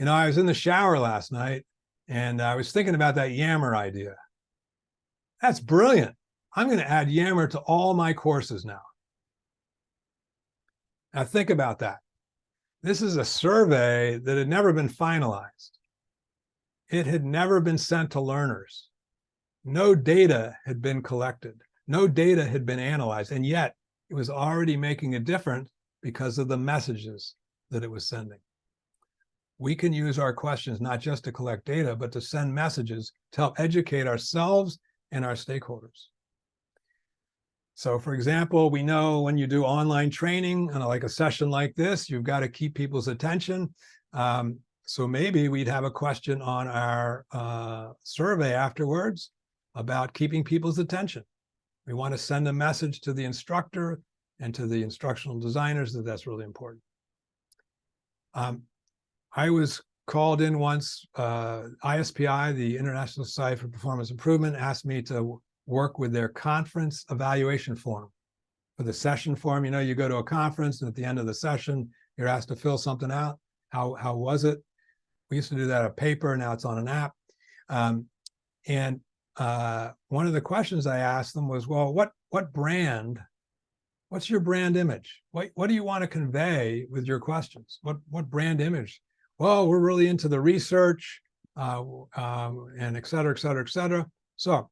I was in the shower last night and I was thinking about that Yammer idea. That's brilliant. I'm going to add Yammer to all my courses now. Now think about that. This is a survey that had never been finalized. It had never been sent to learners. No data had been collected. No data had been analyzed. And yet it was already making a difference because of the messages that it was sending. We can use our questions not just to collect data, but to send messages to help educate ourselves and our stakeholders. So for example, we know when you do online training and like a session like this, you've got to keep people's attention. So maybe we'd have a question on our survey afterwards about keeping people's attention. We want to send a message to the instructor and to the instructional designers that that's really important. I was called in once, ISPI, the International Society for Performance Improvement, asked me to work with their conference evaluation form. For the session form, you go to a conference and at the end of the session, you're asked to fill something out. How was it? We used to do that on paper, now it's on an app. And one of the questions I asked them was, well, what brand, what's your brand image? What do you want to convey with your questions? What brand image? Well, we're really into the research and et cetera, et cetera, et cetera. So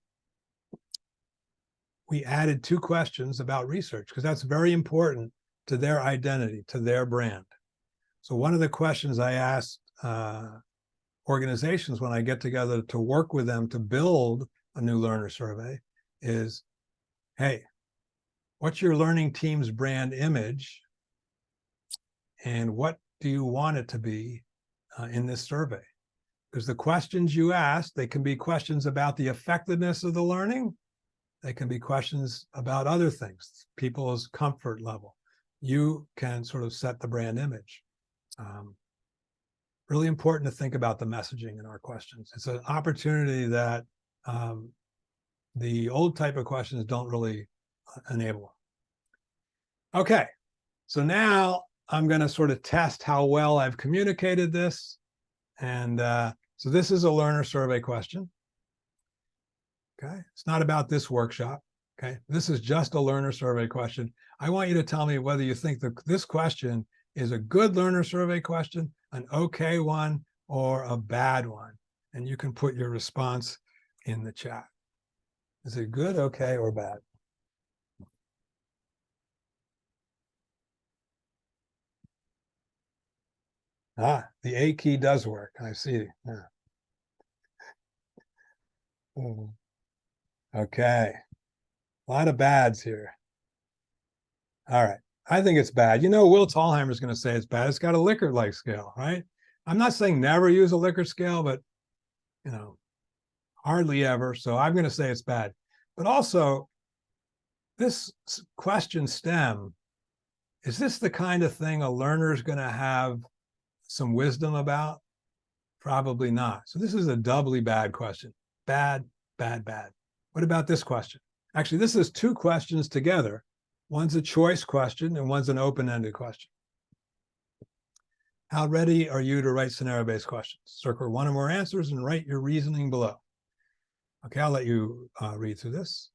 we added 2 questions about research because that's very important to their identity, to their brand. So one of the questions I asked organizations when I get together to work with them to build a new learner survey is, hey, what's your learning team's brand image? And what do you want it to be in this survey? Because the questions you ask, they can be questions about the effectiveness of the learning. They can be questions about other things, people's comfort level. You can sort of set the brand image. Really important to think about the messaging in our questions. It's an opportunity that the old type of questions don't really enable. Okay, so now I'm going to sort of test how well I've communicated this. And so this is a learner survey question. Okay, it's not about this workshop. Okay, this is just a learner survey question. I want you to tell me whether you think that this question is a good learner survey question, an okay one, or a bad one. And you can put your response in the chat. Is it good, okay, or bad? Ah, the A key does work. I see. Yeah. Okay. A lot of bads here. All right. I think it's bad. You know, Will Tallheimer's going to say it's bad. It's got a Likert-like scale, right? I'm not saying never use a Likert scale, but, you know, hardly ever. So I'm going to say it's bad. But also, this question stem, is this the kind of thing a learner is going to have some wisdom about? Probably not. So this is a doubly bad question. Bad, bad, bad. What about this question? Actually, this is two questions together. One's a choice question and one's an open-ended question. How ready are you to write scenario-based questions? Circle one or more answers and write your reasoning below. Okay, I'll let you read through this.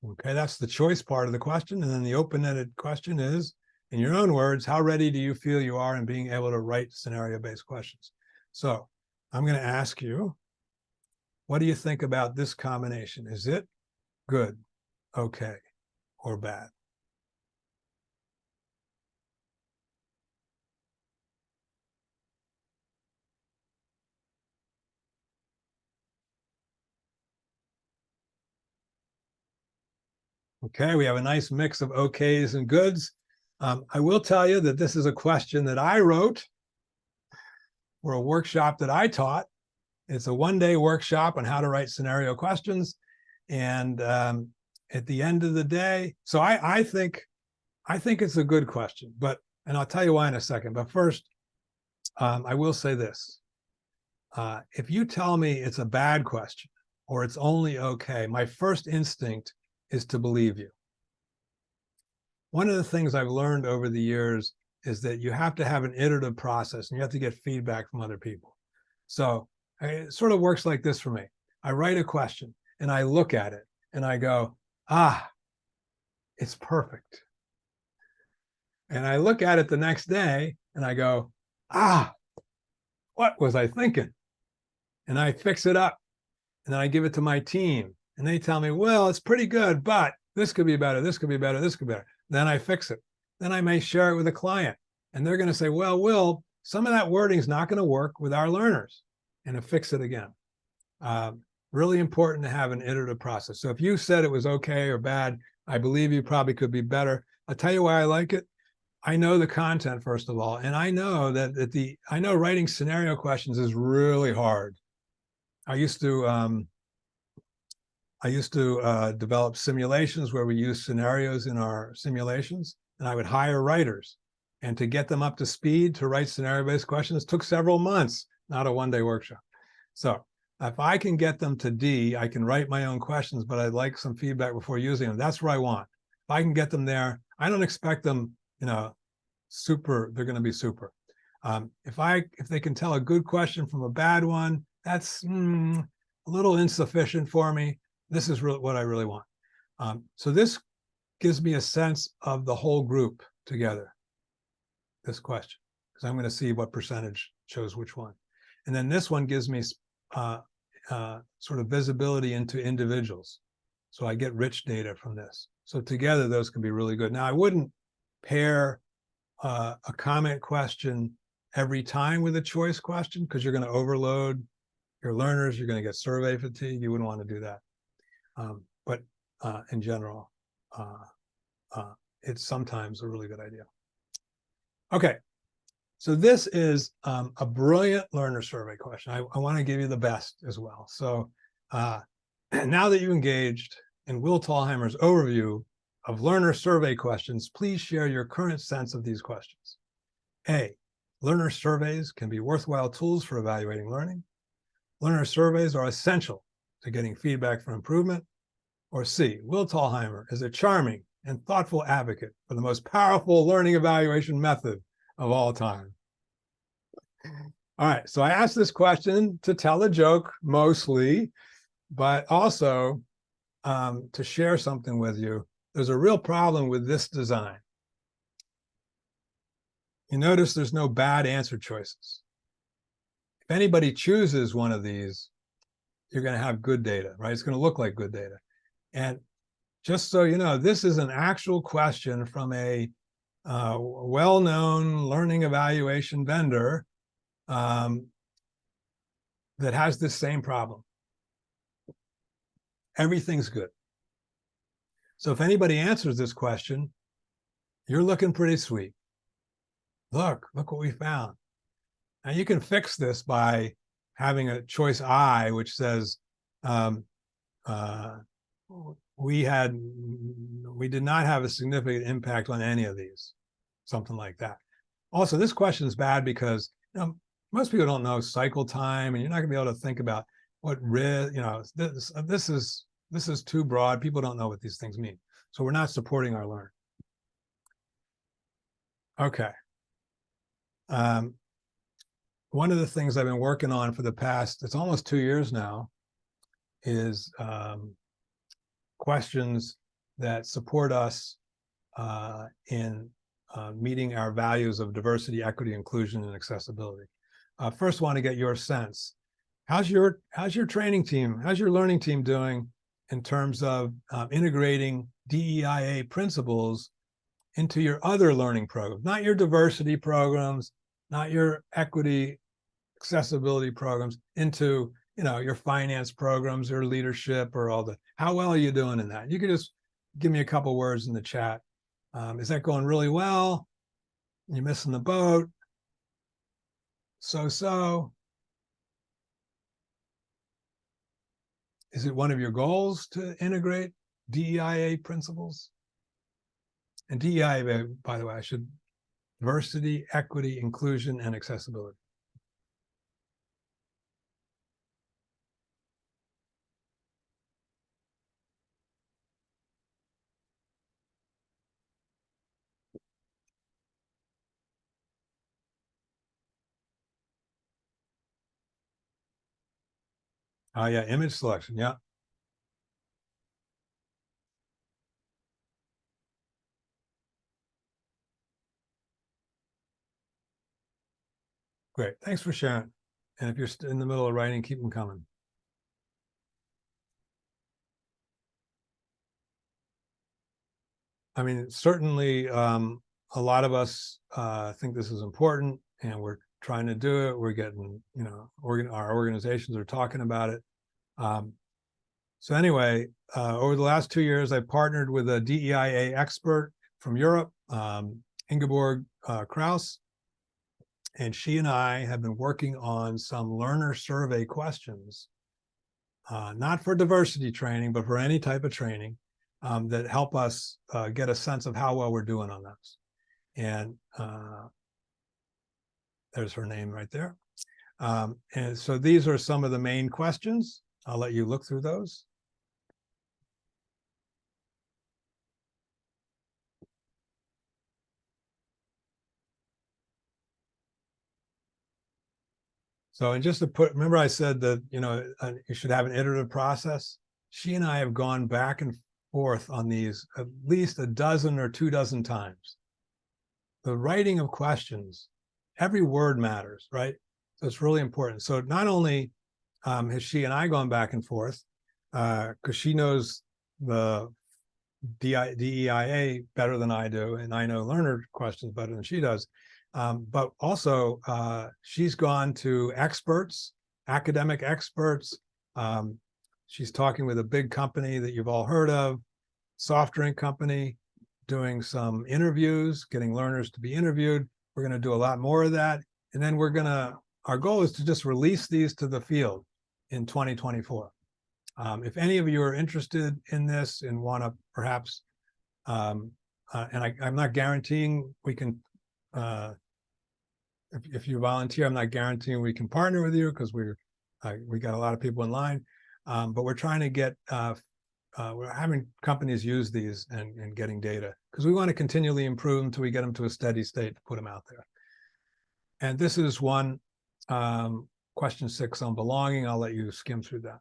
Okay, that's the choice part of the question. And then the open-ended question is, in your own words, how ready do you feel you are in being able to write scenario-based questions? So I'm going to ask you, what do you think about this combination? Is it good, okay, or bad? Okay, we have a nice mix of okays and goods. I will tell you that this is a question that I wrote for a workshop that I taught. It's a one-day workshop on how to write scenario questions. And at the end of the day, so I think it's a good question, and I'll tell you why in a second. But first, I will say this. If you tell me it's a bad question or it's only okay, my first instinct is to believe you. One of the things I've learned over the years is that you have to have an iterative process and you have to get feedback from other people. So it sort of works like this for me. I write a question and I look at it and I go, it's perfect. And I look at it the next day and I go, what was I thinking? And I fix it up and then I give it to my team and they tell me, well, it's pretty good, but this could be better, this could be better, this could be better. Then I fix it. Then I may share it with a client and they're going to say, well, Will, some of that wording is not going to work with our learners, and to fix it again. Really important to have an iterative process. So if you said it was okay or bad, I believe you probably could be better. I'll tell you why I like it. I know the content, first of all, and I know that I know writing scenario questions is really hard. I used to develop simulations where we use scenarios in our simulations, and I would hire writers. And to get them up to speed to write scenario-based questions took several months, not a one-day workshop. So if I can get them to D, I can write my own questions, but I'd like some feedback before using them. That's where I want. If I can get them there, I don't expect them, super, they're going to be super. If they can tell a good question from a bad one, that's a little insufficient for me. This is really what I really want. So this gives me a sense of the whole group together, this question, because I'm going to see what percentage chose which one. And then this one gives me sort of visibility into individuals. So I get rich data from this. So together, those can be really good. Now, I wouldn't pair a comment question every time with a choice question because you're going to overload your learners. You're going to get survey fatigue. You wouldn't want to do that. But in general, it's sometimes a really good idea. Okay, so this is a brilliant learner survey question. I want to give you the best as well. So now that you engaged in Will Tallheimer's overview of learner survey questions, please share your current sense of these questions. A, learner surveys can be worthwhile tools for evaluating learning. Learner surveys are essential to getting feedback for improvement. Or C, Will Tallheimer is a charming and thoughtful advocate for the most powerful learning evaluation method of all time. All right, so I asked this question to tell a joke mostly, but also to share something with you. There's a real problem with this design. You notice there's no bad answer choices. If anybody chooses one of these, you're going to have good data, right? It's going to look like good data. And just so you know, this is an actual question from a well-known learning evaluation vendor that has this same problem. Everything's good. So if anybody answers this question, you're looking pretty sweet. Look what we found. Now you can fix this by having a choice I, which says we did not have a significant impact on any of these, something like that. Also, this question is bad because most people don't know cycle time, and you're not going to be able to think about what risk. This is too broad. People don't know what these things mean, so we're not supporting our learning. Okay. One of the things I've been working on for the past, it's almost 2 years now, is questions that support us in meeting our values of diversity, equity, inclusion, and accessibility. First, want to get your sense. How's your training team, how's your learning team doing in terms of integrating DEIA principles into your other learning programs, not your diversity programs, not your equity, accessibility programs, into your finance programs or leadership or all the, how well are you doing in that? You could just give me a couple words in the chat. Is that going really well? You're missing the boat? So. Is it one of your goals to integrate DEIA principles? And DEIA, by the way, diversity, equity, inclusion, and accessibility. Oh yeah, image selection, yeah. Great, thanks for sharing. And if you're in the middle of writing, keep them coming. I mean, certainly a lot of us think this is important, and we're trying to do it. We're getting, our organizations are talking about it. So anyway, over the last 2 years, I partnered with a DEIA expert from Europe, Ingeborg Kraus, and she and I have been working on some learner survey questions, not for diversity training, but for any type of training that help us get a sense of how well we're doing on those. And there's her name right there. And so these are some of the main questions. I'll let you look through those. So, and just to remember I said that, you should have an iterative process. She and I have gone back and forth on these at least a dozen or 2 dozen times. The writing of questions, every word matters, right? So it's really important. So not only has she and I gone back and forth, because she knows the DEIA better than I do, and I know learner questions better than she does. But also, she's gone to experts, academic experts. She's talking with a big company that you've all heard of, soft drink company, doing some interviews, getting learners to be interviewed. We're going to do a lot more of that. And then our goal is to just release these to the field in 2024. If any of you are interested in this and want to perhaps, and I'm not guaranteeing we can, if you volunteer, I'm not guaranteeing we can partner with you because we got a lot of people in line, but we're trying to get, we're having companies use these and getting data because we want to continually improve them until we get them to a steady state to put them out there. And this is one, question 6 on belonging. I'll let you skim through that.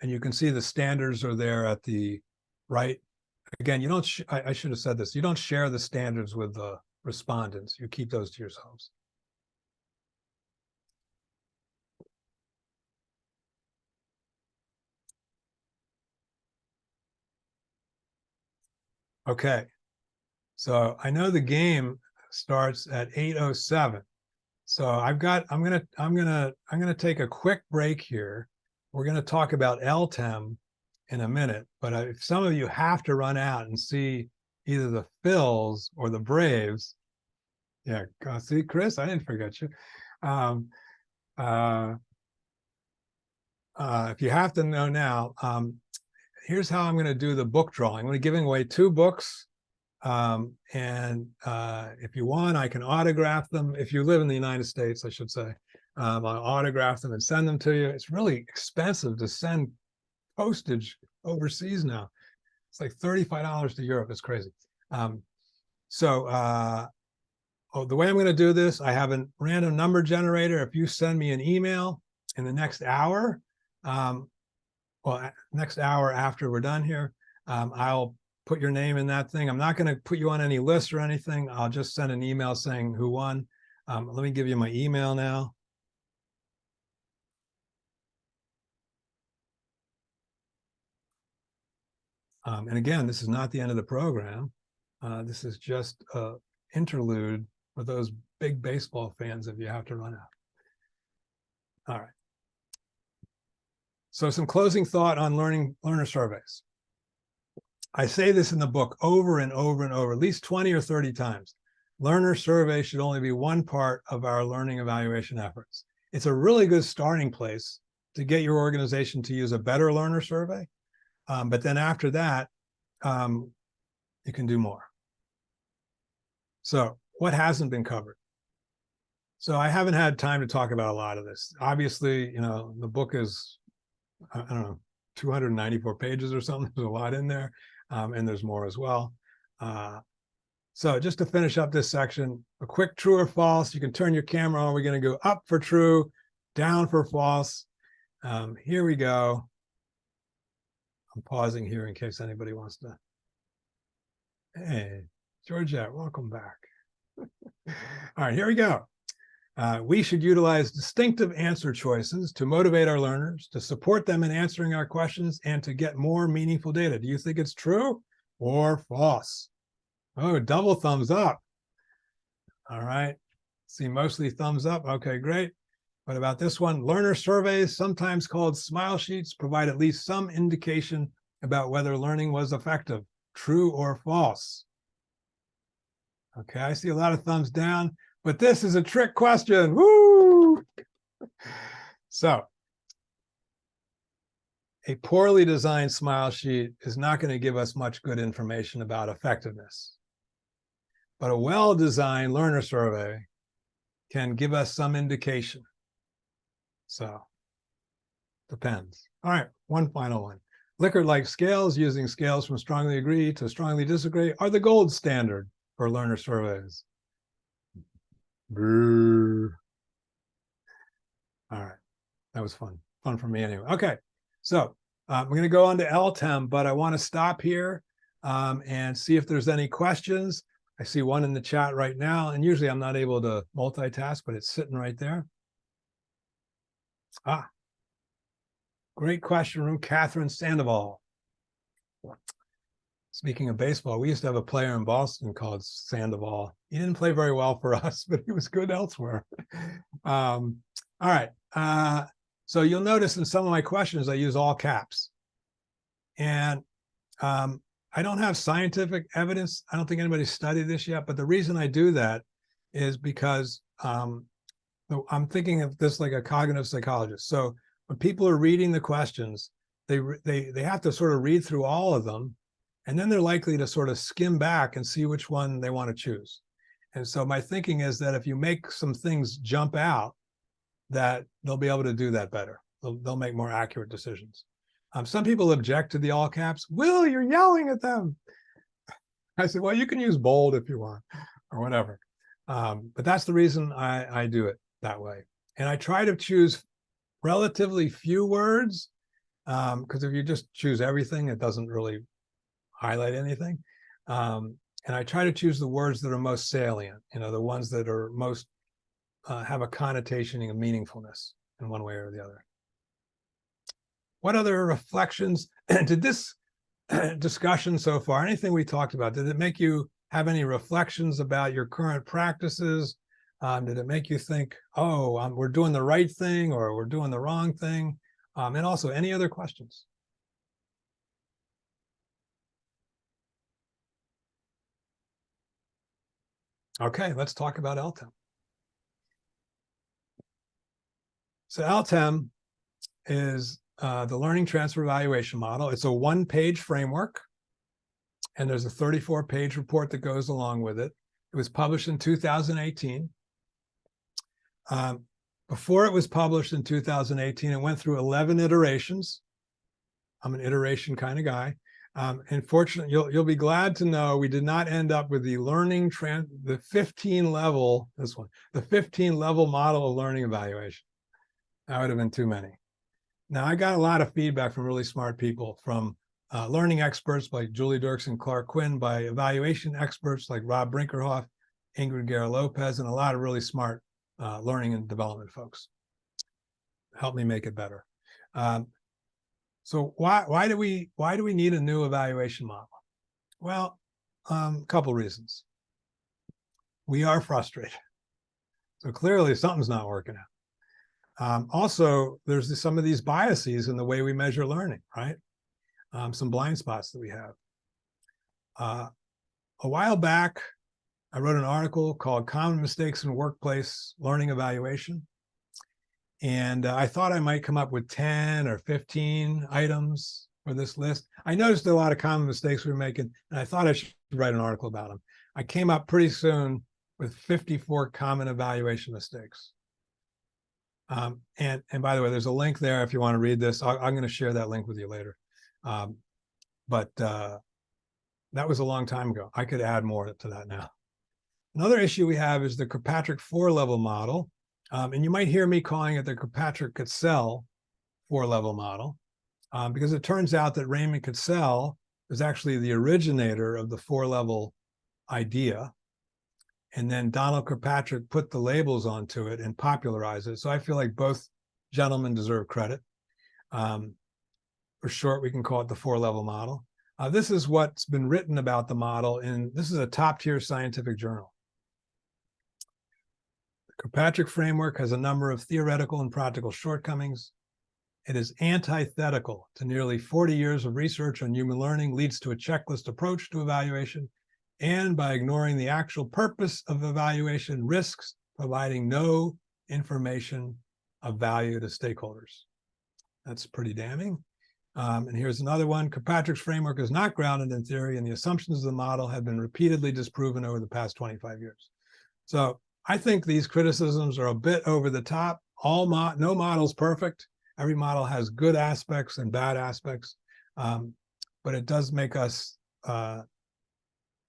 And you can see the standards are there at the right. Again, you don't, I should have said this, you don't share the standards with the respondents. You keep those to yourselves. Okay. So I know the game starts at 8:07. So I'm gonna take a quick break here. We're gonna talk about LTEM in a minute, but if some of you have to run out and see either the Phils or the Braves, yeah, see, Chris, I didn't forget you. Um, uh, if you have to know now, here's how I'm going to do the book drawing. I'm going to be giving away 2 books. And if you want, I can autograph them. If you live in the United States, I should say, I'll autograph them and send them to you. It's really expensive to send postage overseas now. It's like $35 to Europe. It's crazy. The way I'm going to do this, I have a random number generator. If you send me an email in the next hour, next hour after we're done here, I'll put your name in that thing. I'm not going to put you on any list or anything. I'll just send an email saying who won. Let me give you my email now. And again, this is not the end of the program. This is just an interlude for those big baseball fans if you have to run out. All right. So some closing thought on learner surveys. I say this in the book over and over and over, at least 20 or 30 times. Learner survey should only be one part of our learning evaluation efforts. It's a really good starting place to get your organization to use a better learner survey. But then after that, you can do more. So what hasn't been covered? So I haven't had time to talk about a lot of this. Obviously, the book is, I don't know, 294 pages or something. There's a lot in there. And there's more as well. So just to finish up this section, a quick true or false. You can turn your camera on. We're going to go up for true, down for false. Here we go. I'm pausing here in case anybody wants to. Hey, Georgette, welcome back. All right, here we go. We should utilize distinctive answer choices to motivate our learners, to support them in answering our questions, and to get more meaningful data. Do you think it's true or false? Oh, double thumbs up. All right. See, mostly thumbs up. Okay, great. What about this one? Learner surveys, sometimes called smile sheets, provide at least some indication about whether learning was effective. True or false? Okay, I see a lot of thumbs down. But this is a trick question. Woo! So, a poorly designed smile sheet is not going to give us much good information about effectiveness. But a well-designed learner survey can give us some indication. So, depends. All right, one final one. Likert-like scales, using scales from strongly agree to strongly disagree, are the gold standard for learner surveys. Brr. All right, that was fun for me anyway. Okay, so we're going to go on to LTEM, but I want to stop here and see if there's any questions. I see one in the chat right now, and usually I'm not able to multitask, but it's sitting right there. Great question from Catherine Sandoval. Speaking of baseball, we used to have a player in Boston called Sandoval. He didn't play very well for us, but he was good elsewhere. All right. So you'll notice in some of my questions, I use all caps. And I don't have scientific evidence. I don't think anybody's studied this yet. But the reason I do that is because I'm thinking of this like a cognitive psychologist. So when people are reading the questions, they have to sort of read through all of them. And then they're likely to sort of skim back and see which one they want to choose. And so my thinking is that if you make some things jump out, that they'll be able to do that better. They'll make more accurate decisions. Some people object to the all caps. Will, you're yelling at them. I said, well, you can use bold if you want or whatever. But that's the reason I do it that way. And I try to choose relatively few words because if you just choose everything, it doesn't really highlight anything. And I try to choose the words that are most salient, the ones that are most have a connotation of meaningfulness in one way or the other. What other reflections did this discussion so far, anything we talked about, did it make you have any reflections about your current practices? Did it make you think, oh, we're doing the right thing or we're doing the wrong thing? And also, any other questions? Okay, let's talk about LTEM. So LTEM is the Learning Transfer Evaluation Model. It's a one-page framework, and there's a 34-page report that goes along with it. It was published in 2018. Before it was published in 2018, it went through 11 iterations. I'm an iteration kind of guy. Unfortunately, you'll be glad to know we did not end up with the the 15 level, the 15 level model of learning evaluation. That would have been too many. Now, I got a lot of feedback from really smart people, from learning experts like Julie Dirks and Clark Quinn, by evaluation experts like Rob Brinkerhoff, Ingrid Guerra-Lopez, and a lot of really smart learning and development folks. Help me make it better. So why do we need a new evaluation model? Well, a couple reasons. We are frustrated. So clearly something's not working out. Also, there's some of these biases in the way we measure learning, right? Some blind spots that we have. A while back, I wrote an article called Common Mistakes in Workplace Learning Evaluation. And I thought I might come up with 10 or 15 items for this list. I noticed a lot of common mistakes we were making, and I thought I should write an article about them. I came up pretty soon with 54 common evaluation mistakes. And by the way, there's a link there if you want to read this. I'm going to share that link with you later. But that was a long time ago. I could add more to that now. Another issue we have is the Kirkpatrick 4-level model. And you might hear me calling it the Kirkpatrick-Cassell 4-level model, because it turns out that Raymond Cassell is actually the originator of the 4-level idea. And then Donald Kirkpatrick put the labels onto it and popularized it. So I feel like both gentlemen deserve credit. For short, we can call it the 4-level model. This is what's been written about the model, and this is a top-tier scientific journal. Kirkpatrick framework has a number of theoretical and practical shortcomings. It is antithetical to nearly 40 years of research on human learning, leads to a checklist approach to evaluation, and by ignoring the actual purpose of evaluation, risks providing no information of value to stakeholders. That's pretty damning. And here's another one. Kirkpatrick's framework is not grounded in theory, and the assumptions of the model have been repeatedly disproven over the past 25 years. So I think these criticisms are a bit over the top. No model's perfect. Every model has good aspects and bad aspects, but it does make us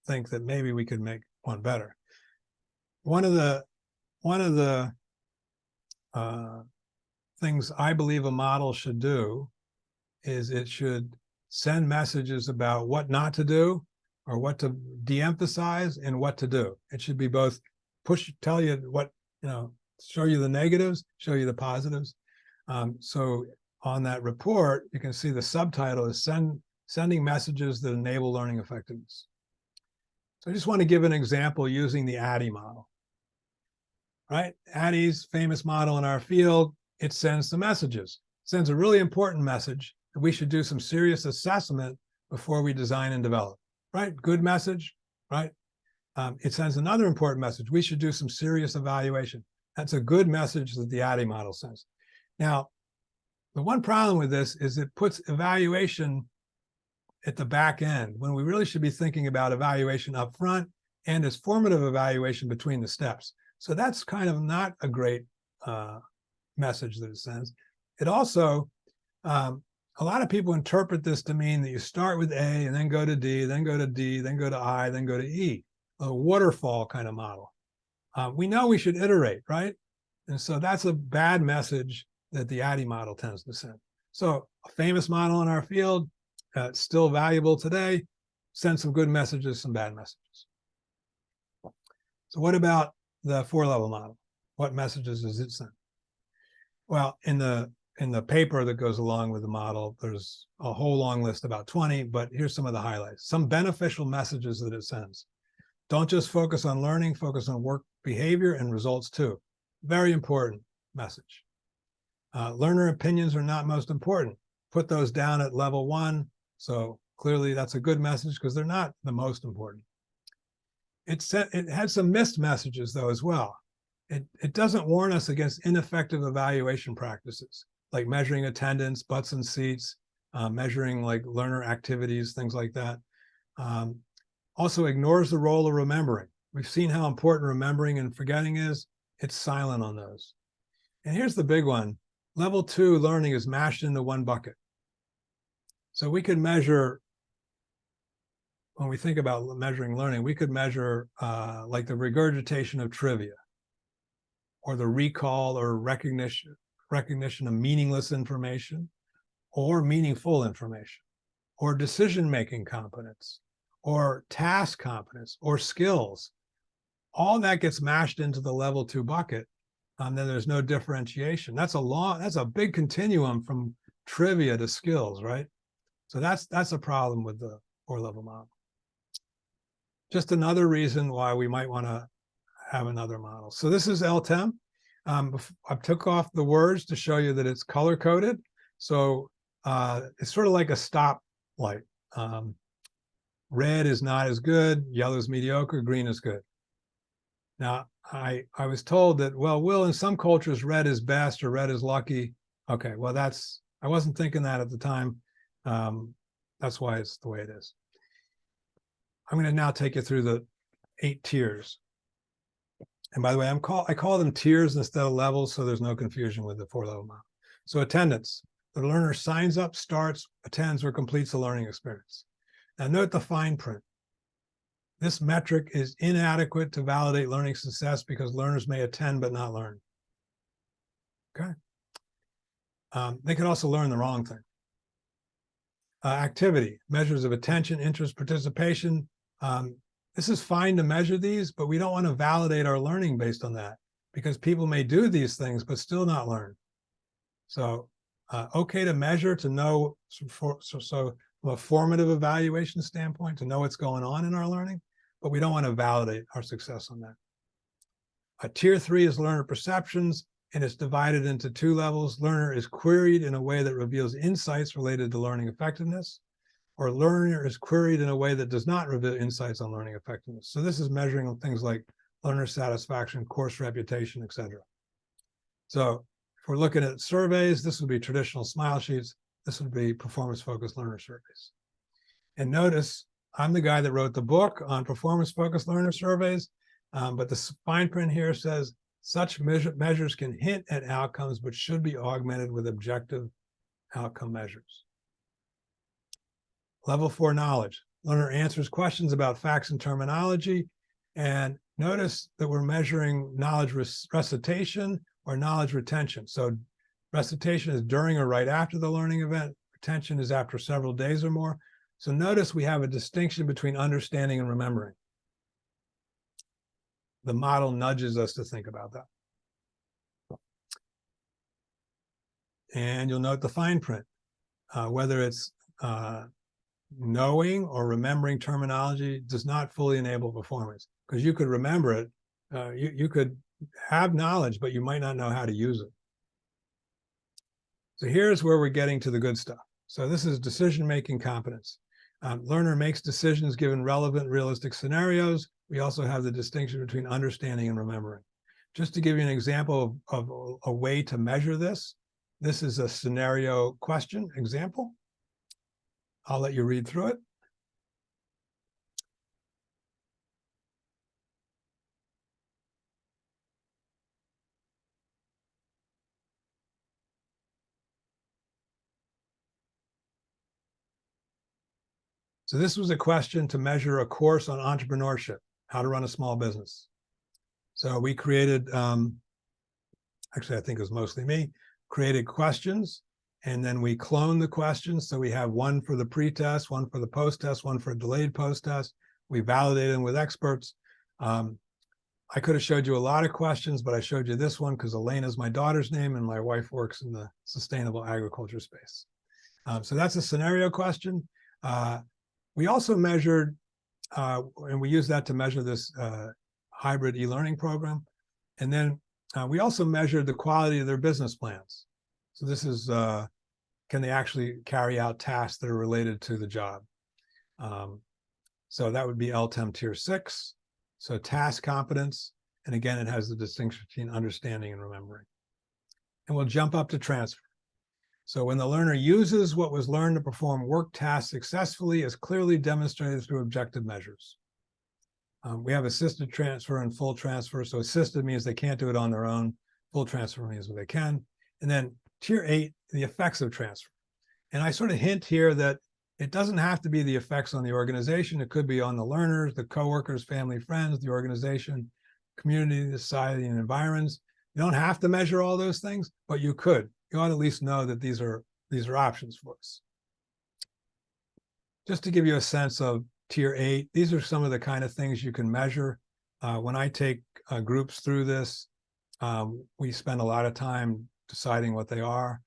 think that maybe we could make one better. One of the things I believe a model should do is it should send messages about what not to do, or what to de-emphasize, and what to do. It should be both tell you what, show you the negatives, show you the positives. So on that report, you can see the subtitle is sending messages that enable learning effectiveness. So I just want to give an example using the ADDIE model, right? ADDIE's famous model in our field. It sends the messages. It sends a really important message that we should do some serious assessment before we design and develop, right? Good message, right? It sends another important message. We should do some serious evaluation. That's a good message that the ADDIE model sends. Now, the one problem with this is it puts evaluation at the back end, when we really should be thinking about evaluation up front and as formative evaluation between the steps. So that's kind of not a great message that it sends. It also, a lot of people interpret this to mean that you start with A and then go to D, then go to D, then go to I, then go to E. A waterfall kind of model. We know we should iterate, right? And so that's a bad message that the ADDIE model tends to send. So a famous model in our field, still valuable today, send some good messages, some bad messages. So what about the 4-level model? What messages does it send? Well, in the in the paper that goes along with the model, there's a whole long list, about 20, but here's some of the highlights. Some beneficial messages that it sends. Don't just focus on learning, focus on work behavior and results too. Very important message. Learner opinions are not most important. Put those down at level 1. So clearly that's a good message because they're not the most important. It had some missed messages though as well. It doesn't warn us against ineffective evaluation practices like measuring attendance, butts and seats, measuring like learner activities, things like that. Also ignores the role of remembering. We've seen how important remembering and forgetting is. It's silent on those. And here's the big one. Level 2 learning is mashed into one bucket. So we could measure, when we think about measuring learning, we could measure like the regurgitation of trivia or the recall or recognition of meaningless information or meaningful information or decision-making competence or task competence or skills. All that gets mashed into the level 2 bucket. Then there's no differentiation. That's a big continuum from trivia to skills, right? So that's a problem with the 4-level model. Just another reason why we might want to have another model. So this is LTEM. I took off the words to show you that it's color coded. So it's sort of like a stop light. Red is not as good, yellow is mediocre, green is good. Now, I was told that, well, Will, in some cultures, red is best or red is lucky. Okay, well, I wasn't thinking that at the time. That's why it's the way it is. I'm going to now take you through the 8 tiers. And by the way, I call them tiers instead of levels, so there's no confusion with the 4-level model. So attendance, the learner signs up, starts, attends, or completes the learning experience. Now note the fine print. This metric is inadequate to validate learning success because learners may attend but not learn. Okay. They can also learn the wrong thing. Activity, measures of attention, interest, participation. This is fine to measure these, but we don't want to validate our learning based on that because people may do these things but still not learn. So okay to measure, to know, so from a formative evaluation standpoint, to know what's going on in our learning, but we don't want to validate our success on that. Tier 3 is learner perceptions, and it's divided into 2 levels. Learner is queried in a way that reveals insights related to learning effectiveness, or learner is queried in a way that does not reveal insights on learning effectiveness. So this is measuring things like learner satisfaction, course reputation, etc. So if we're looking at surveys, this would be traditional smile sheets. This would be performance-focused learner surveys. And notice, I'm the guy that wrote the book on performance-focused learner surveys, but the fine print here says such measures can hint at outcomes, but should be augmented with objective outcome measures. Level 4 knowledge. Learner answers questions about facts and terminology. And notice that we're measuring knowledge recitation or knowledge retention. So recitation is during or right after the learning event. Retention is after several days or more. So notice we have a distinction between understanding and remembering. The model nudges us to think about that. And you'll note the fine print, whether it's knowing or remembering terminology does not fully enable performance, because you could remember it. You could have knowledge, but you might not know how to use it. So here's where we're getting to the good stuff. So this is decision-making competence. Learner makes decisions given relevant, realistic scenarios. We also have the distinction between understanding and remembering. Just to give you an example of a way to measure this, this is a scenario question example. I'll let you read through it. So this was a question to measure a course on entrepreneurship, how to run a small business. So we created, actually, I think it was mostly me, created questions, and then we cloned the questions. So we have one for the pre-test, one for the post-test, one for a delayed post-test. We validated them with experts. I could have showed you a lot of questions, but I showed you this one because Elena is my daughter's name and my wife works in the sustainable agriculture space. So that's a scenario question. We also measured, and we use that to measure this hybrid e-learning program. And then we also measured the quality of their business plans. So this is, can they actually carry out tasks that are related to the job? So that would be LTEM Tier 6. So task competence, and again, it has the distinction between understanding and remembering. And we'll jump up to transfer. So when the learner uses what was learned to perform work tasks successfully is clearly demonstrated through objective measures. We have assisted transfer and full transfer. So assisted means they can't do it on their own. Full transfer means they can. And then Tier 8, the effects of transfer. And I sort of hint here that it doesn't have to be the effects on the organization. It could be on the learners, the coworkers, family, friends, the organization, community, the society, and environments. You don't have to measure all those things, but you could. You ought to at least know that these are options for us. Just to give you a sense of Tier 8, these are some of the kind of things you can measure. When I take groups through this, we spend a lot of time deciding what they are.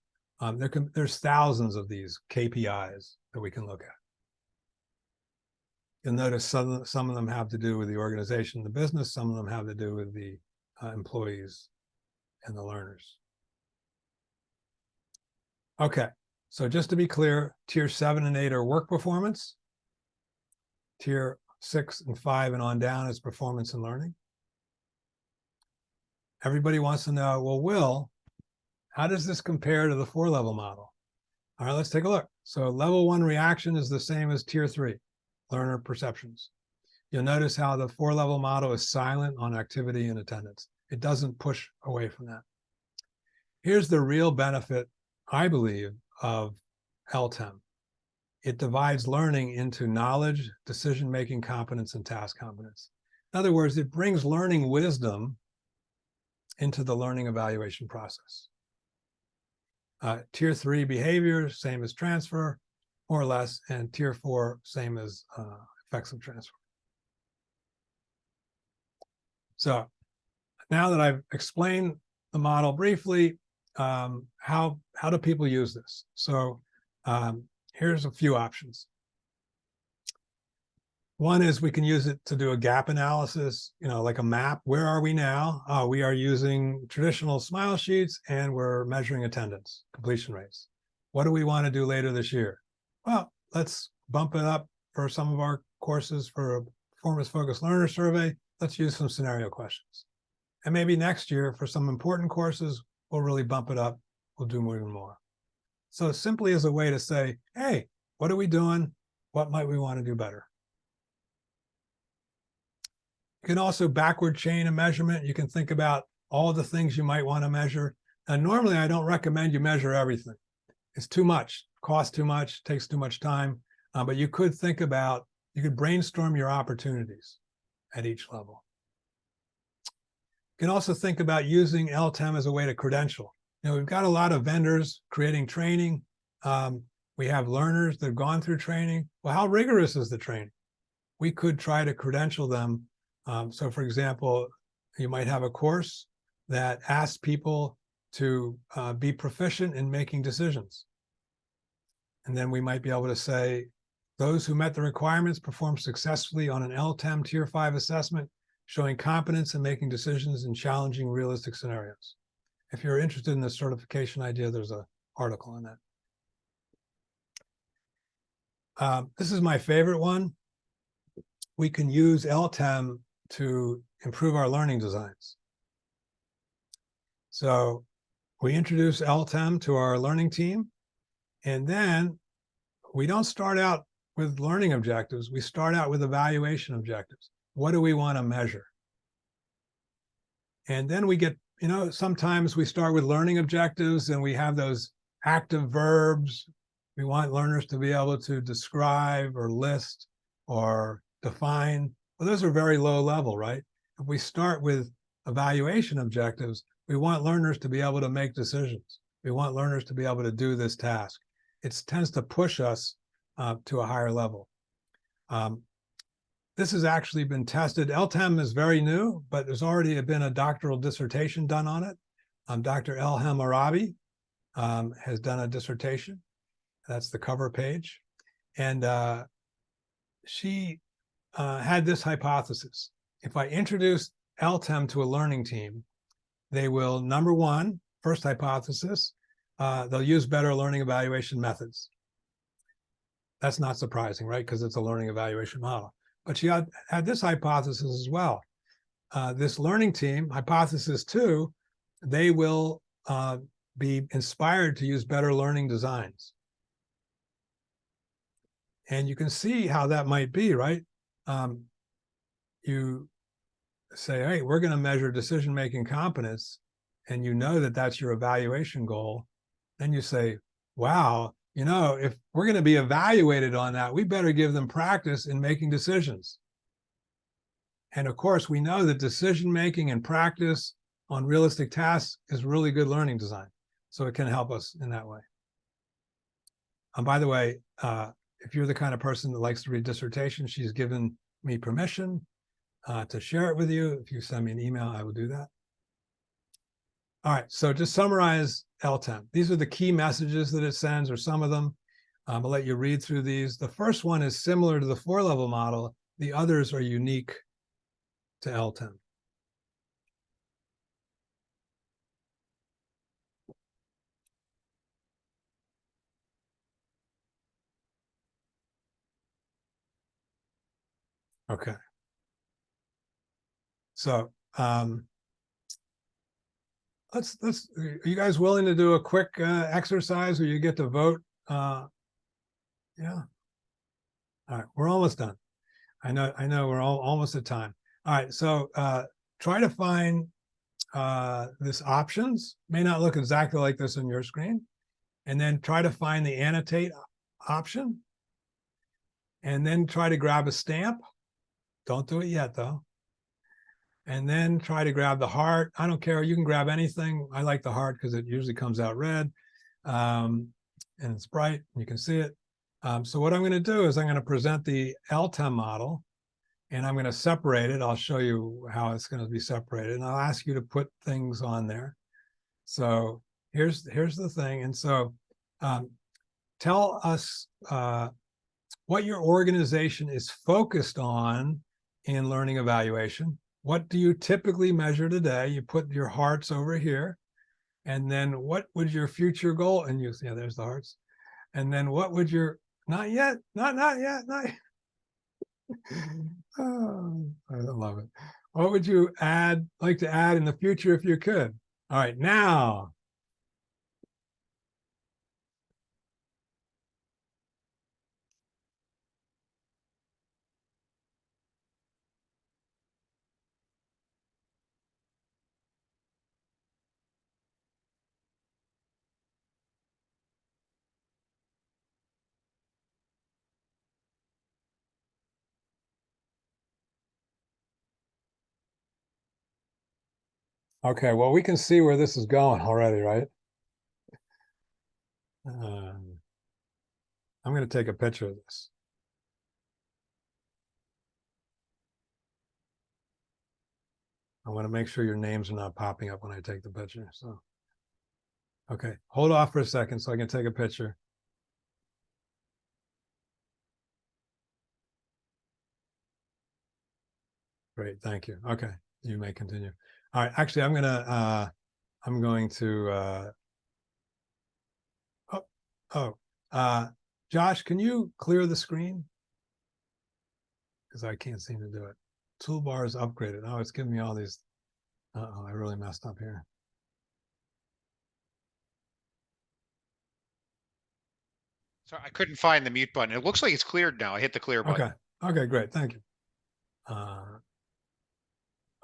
There's thousands of these KPIs that we can look at. You'll notice some of them have to do with the organization, the business. Some of them have to do with the employees and the learners. Okay, so just to be clear, Tier 7 and 8 are work performance. Tier 6 and 5 and on down is performance and learning. Everybody wants to know, well, Will, how does this compare to the 4-level model? All right, let's take a look. So level 1 reaction is the same as Tier 3, learner perceptions. You'll notice how the 4-level model is silent on activity and attendance. It doesn't push away from that. Here's the real benefit, I believe, of LTEM. It divides learning into knowledge, decision-making competence, and task competence. In other words, it brings learning wisdom into the learning evaluation process. Tier 3 behavior, same as transfer, more or less, and Tier 4, same as effects of transfer. So now that I've explained the model briefly, how do people use this? So here's a few options. One is we can use it to do a gap analysis, like a map. Where are we now? We are using traditional smile sheets and we're measuring attendance, completion rates. What do we want to do later this year? Well, let's bump it up for some of our courses for a performance-focused learner survey. Let's use some scenario questions. And maybe next year for some important courses, we'll really bump it up. We'll do more and more. So simply as a way to say, hey, what are we doing? What might we want to do better? You can also backward chain a measurement. You can think about all the things you might want to measure. And normally I don't recommend you measure everything. It's too much, costs too much, takes too much time. But you could think about, you could brainstorm your opportunities at each level. You can also think about using LTEM as a way to credential. We've got a lot of vendors creating training. We have learners that have gone through training. Well, how rigorous is the training? We could try to credential them. So for example, you might have a course that asks people to be proficient in making decisions. And then we might be able to say, those who met the requirements performed successfully on an LTEM Tier 5 assessment, showing competence in making decisions in challenging realistic scenarios. If you're interested in the certification idea, there's an article on that. This is my favorite one. We can use LTEM to improve our learning designs. So we introduce LTEM to our learning team, and then we don't start out with learning objectives. We start out with evaluation objectives. What do we want to measure? And then we get, sometimes we start with learning objectives and we have those active verbs. We want learners to be able to describe or list or define. Well, those are very low level, right? If we start with evaluation objectives, we want learners to be able to make decisions. We want learners to be able to do this task. It tends to push us to a higher level. this has actually been tested. LTEM is very new, but there's already been a doctoral dissertation done on it. Dr. Elham Arabi has done a dissertation. That's the cover page. And she had this hypothesis. If I introduce LTEM to a learning team, they will, number one, first hypothesis, they'll use better learning evaluation methods. That's not surprising, right? Because it's a learning evaluation model. But she had this hypothesis as well. This learning team, hypothesis two, they will be inspired to use better learning designs. And you can see how that might be, right? You say, hey, we're going to measure decision-making competence, and you know that that's your evaluation goal. Then you say, wow, you know, if we're going to be evaluated on that, we better give them practice in making decisions. And of course, we know that decision-making and practice on realistic tasks is really good learning design. So it can help us in that way. And by the way, if you're the kind of person that likes to read dissertations, she's given me permission to share it with you. If you send me an email, I will do that. All right, so just summarize LTEM. These are the key messages that it sends, or some of them. I'll let you read through these. The first one is similar to the 4-level model. The others are unique to LTEM. Okay. So let's are you guys willing to do a quick exercise where you get to vote? Yeah. All right, we're almost done. I know we're almost at time. All right, so try to find this options. May not look exactly like this on your screen. And then try to find the annotate option. And then try to grab a stamp. Don't do it yet, though. And then try to grab the heart. I don't care. You can grab anything. I like the heart because it usually comes out red. And it's bright. You can see it. So what I'm going to do is I'm going to present the LTEM model. And I'm going to separate it. I'll show you how it's going to be separated. And I'll ask you to put things on there. So here's the thing. And so tell us what your organization is focused on in learning evaluation. What do you typically measure today? You put your hearts over here. And then what would your future goal? And you see, yeah, there's the hearts. And then what would your, not yet, not yet. Oh, I love it. What would you like to add in the future if you could? All right, now. Okay, well, we can see where this is going already, right? I'm going to take a picture of this. I want to make sure your names are not popping up when I take the picture. So, okay, hold off for a second so I can take a picture. Great, thank you. Okay, you may continue. All right, actually, I'm going to Josh, can you clear the screen? Because I can't seem to do it. Toolbar is upgraded. Oh, it's giving me all these. Uh-oh, I really messed up here. So I couldn't find the mute button. It looks like it's cleared now. I hit the clear button. Okay, great. Thank you.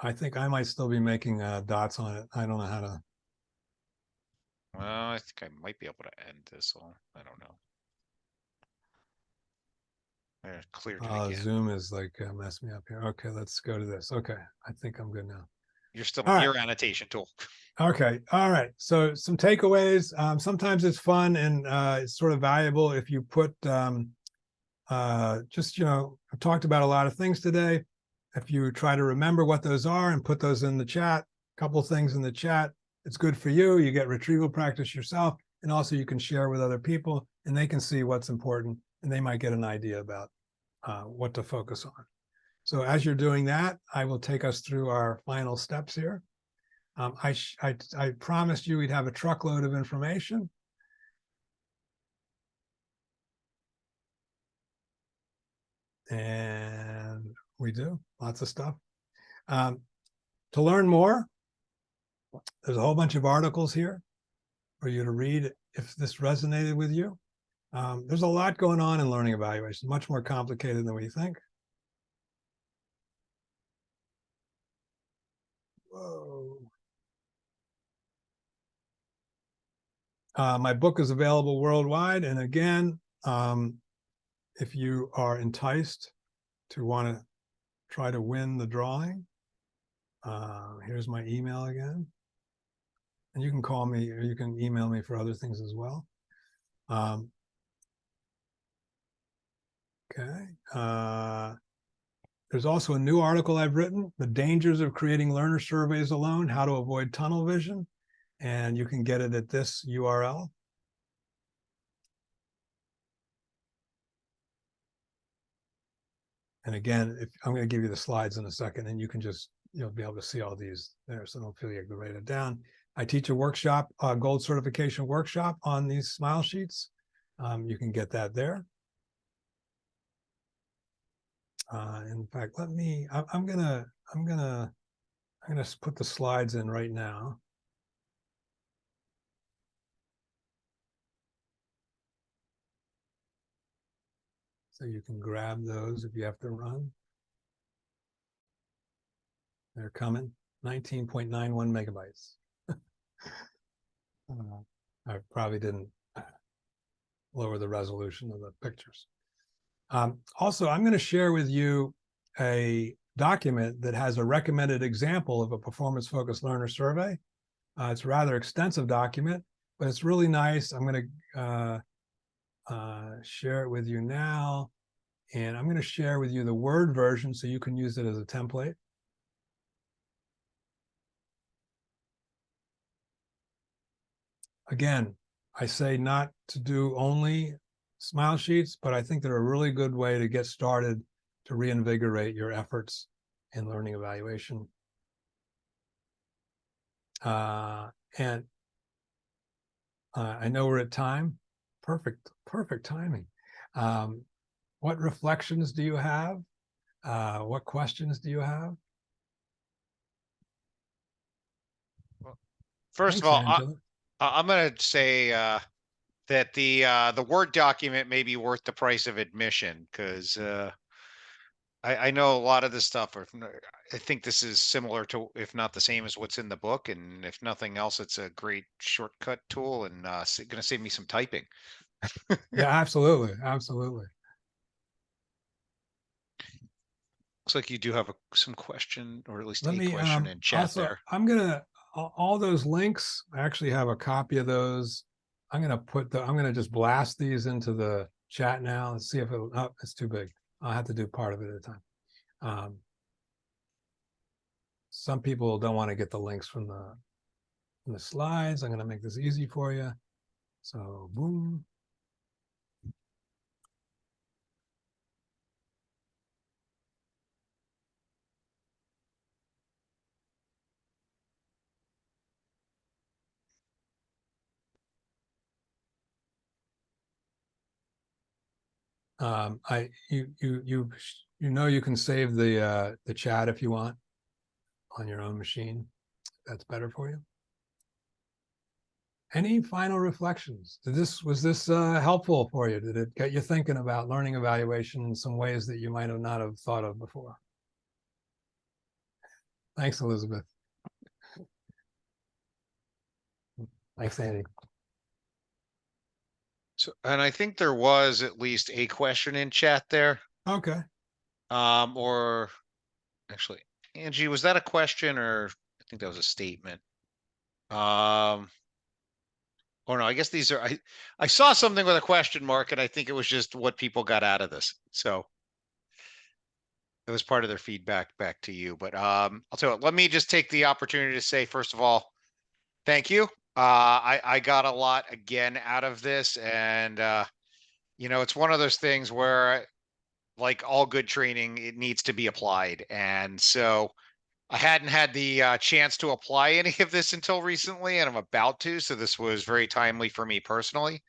I think I might still be making dots on it. I don't know how to. Well, I think I might be able to end this all. I don't know. I cleared it again. Zoom is like messing me up here. Okay, let's go to this. Okay, I think I'm good now. You're still in your annotation tool. Okay, all right. So some takeaways. Sometimes it's fun and it's sort of valuable if you put just, I've talked about a lot of things today. If you try to remember what those are and put those in the chat, a couple of things in the chat, it's good for you. You get retrieval practice yourself. And also you can share with other people and they can see what's important and they might get an idea about what to focus on. So as you're doing that, I will take us through our final steps here. I promised you we'd have a truckload of information. And we do lots of stuff. To learn more, there's a whole bunch of articles here for you to read if this resonated with you. There's a lot going on in learning evaluation, much more complicated than we think. Whoa. My book is available worldwide. And again, if you are enticed to want to try to win the drawing, here's my email again. And you can call me or you can email me for other things as well. Okay. There's also a new article I've written, The Dangers of Creating Learner Surveys Alone, How to Avoid Tunnel Vision. And you can get it at this URL. And again, if I'm going to give you the slides in a second, and you can just be able to see all these there, so don't feel you have to write it down. I teach a workshop, a gold certification workshop on these smile sheets. You can get that there. In fact, I'm gonna put the slides in right now. So you can grab those if you have to run. They're coming, 19.91 megabytes. I probably didn't lower the resolution of the pictures. Also, I'm going to share with you a document that has a recommended example of a performance-focused learner survey. It's a rather extensive document, but it's really nice. I'm going to share it with you now. And I'm going to share with you the Word version so you can use it as a template. Again, I say not to do only smile sheets, but I think they're a really good way to get started to reinvigorate your efforts in learning evaluation. And I know we're at time. Perfect timing. What reflections do you have? What questions do you have? First of all, I'm going to say that the Word document may be worth the price of admission, because I know a lot of this stuff, I think this is similar to, if not the same as what's in the book. And if nothing else, it's a great shortcut tool and going to save me some typing. Yeah, absolutely. Absolutely. Looks like you do have some question, or at least a question in chat also, there. I'm going to, all those links, I actually have a copy of those. I'm going to just blast these into the chat now and see if it's too big. I'll have to do part of it at a time. Some people don't want to get the links from the slides. I'm going to make this easy for you. So boom. You can save the chat if you want on your own machine. That's better for you. Any final reflections? Was this helpful for you? Did it get you thinking about learning evaluation in some ways that you might have not have thought of before? Thanks, Elizabeth. Thanks, Andy. So, and I think there was at least a question in chat there. Okay. Or actually, Angie, was that a question, or I think that was a statement? Oh no, I guess these are, I saw something with a question mark and I think it was just what people got out of this. So it was part of their feedback back to you, but I'll tell you what, let me just take the opportunity to say, first of all, thank you. I got a lot again out of this, and it's one of those things where, like all good training, it needs to be applied. And so I hadn't had the chance to apply any of this until recently, and I'm about to. So this was very timely for me personally.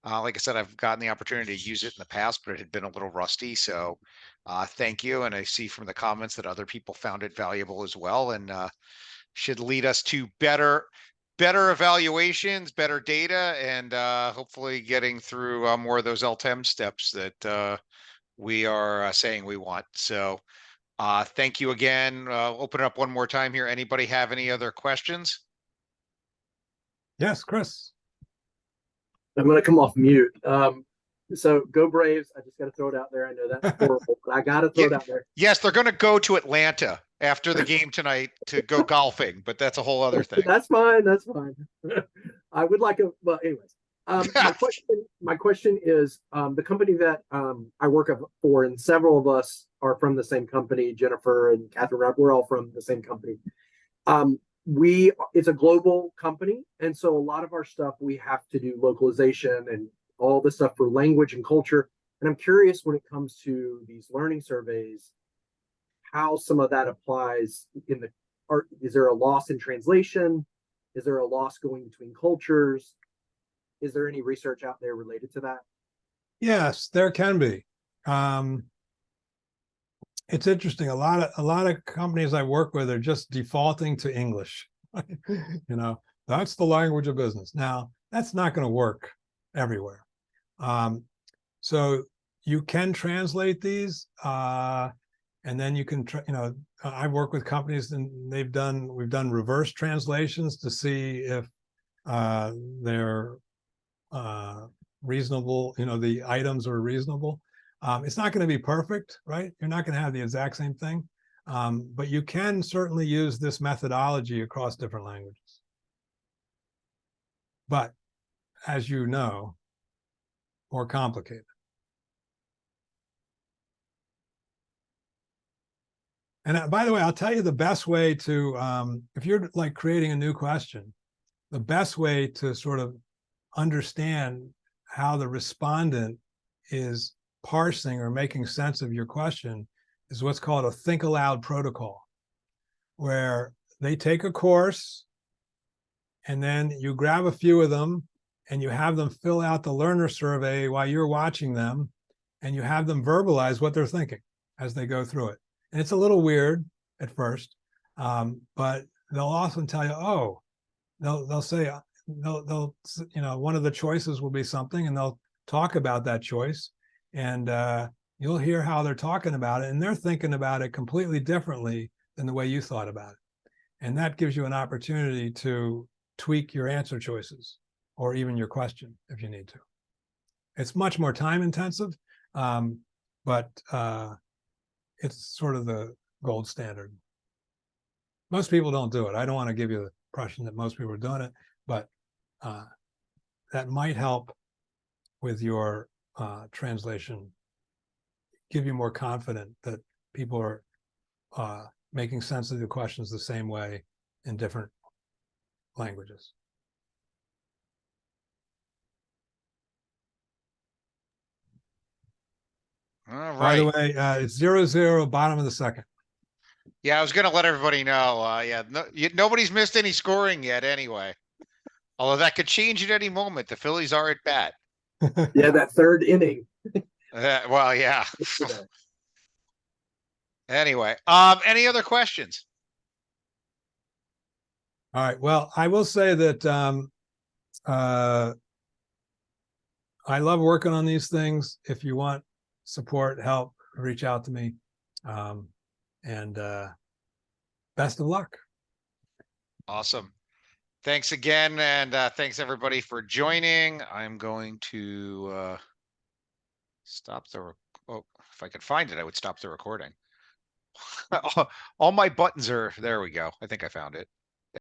Like I said, I've gotten the opportunity to use it in the past, but it had been a little rusty. So thank you. And I see from the comments that other people found it valuable as well, and should lead us to better evaluations, better data, and hopefully getting through more of those LTEM steps that we are saying we want. So thank you again. Open it up one more time here. Anybody have any other questions? Yes, Chris. I'm going to come off mute. So go Braves. I just got to throw it out there. I know that's horrible, but I got to throw it out there. Yes, they're going to go to Atlanta after the game tonight to go golfing, but that's a whole other thing. That's fine. That's fine. I would like a, well, anyways, my question is, the company that I work for, and several of us are from the same company, Jennifer and Catherine, we're all from the same company. It's a global company, and so a lot of our stuff we have to do localization and all this stuff for language and culture. And I'm curious, when it comes to these learning surveys, how some of that applies in the art. Is there a loss in translation? Is there a loss going between cultures? Is there any research out there related to that? Yes, there can be. It's interesting. A lot of companies I work with are just defaulting to English. That's the language of business. Now, that's not going to work everywhere. So you can translate these, and then you can, I work with companies and we've done reverse translations to see if they're reasonable, the items are reasonable. It's not going to be perfect, right? You're not going to have the exact same thing, but you can certainly use this methodology across different languages. But as you know, more complicated. And by the way, I'll tell you the best way to, if you're like creating a new question, the best way to sort of understand how the respondent is parsing or making sense of your question is what's called a think aloud protocol, where they take a course and then you grab a few of them and you have them fill out the learner survey while you're watching them, and you have them verbalize what they're thinking as they go through it. And it's a little weird at first, but they'll often tell you, they'll say, one of the choices will be something, and they'll talk about that choice, and you'll hear how they're talking about it, and they're thinking about it completely differently than the way you thought about it. And that gives you an opportunity to tweak your answer choices or even your question if you need to. It's much more time intensive, but it's sort of the gold standard. Most people don't do it. I don't want to give you the impression that most people are doing it, but that might help with your translation, give you more confident that people are making sense of the questions the same way in different languages. All right. By the way, it's 0-0, bottom of the second. Yeah, I was going to let everybody know. Nobody's missed any scoring yet anyway. Although that could change at any moment. The Phillies are at bat. Yeah, that third inning. Well, yeah. Anyway, any other questions? All right. Well, I will say that I love working on these things. If you want support, help, reach out to me. And best of luck. Awesome. Thanks again. And thanks everybody for joining. I'm going to stop the, if I could find it, I would stop the recording. All my buttons are, there we go. I think I found it.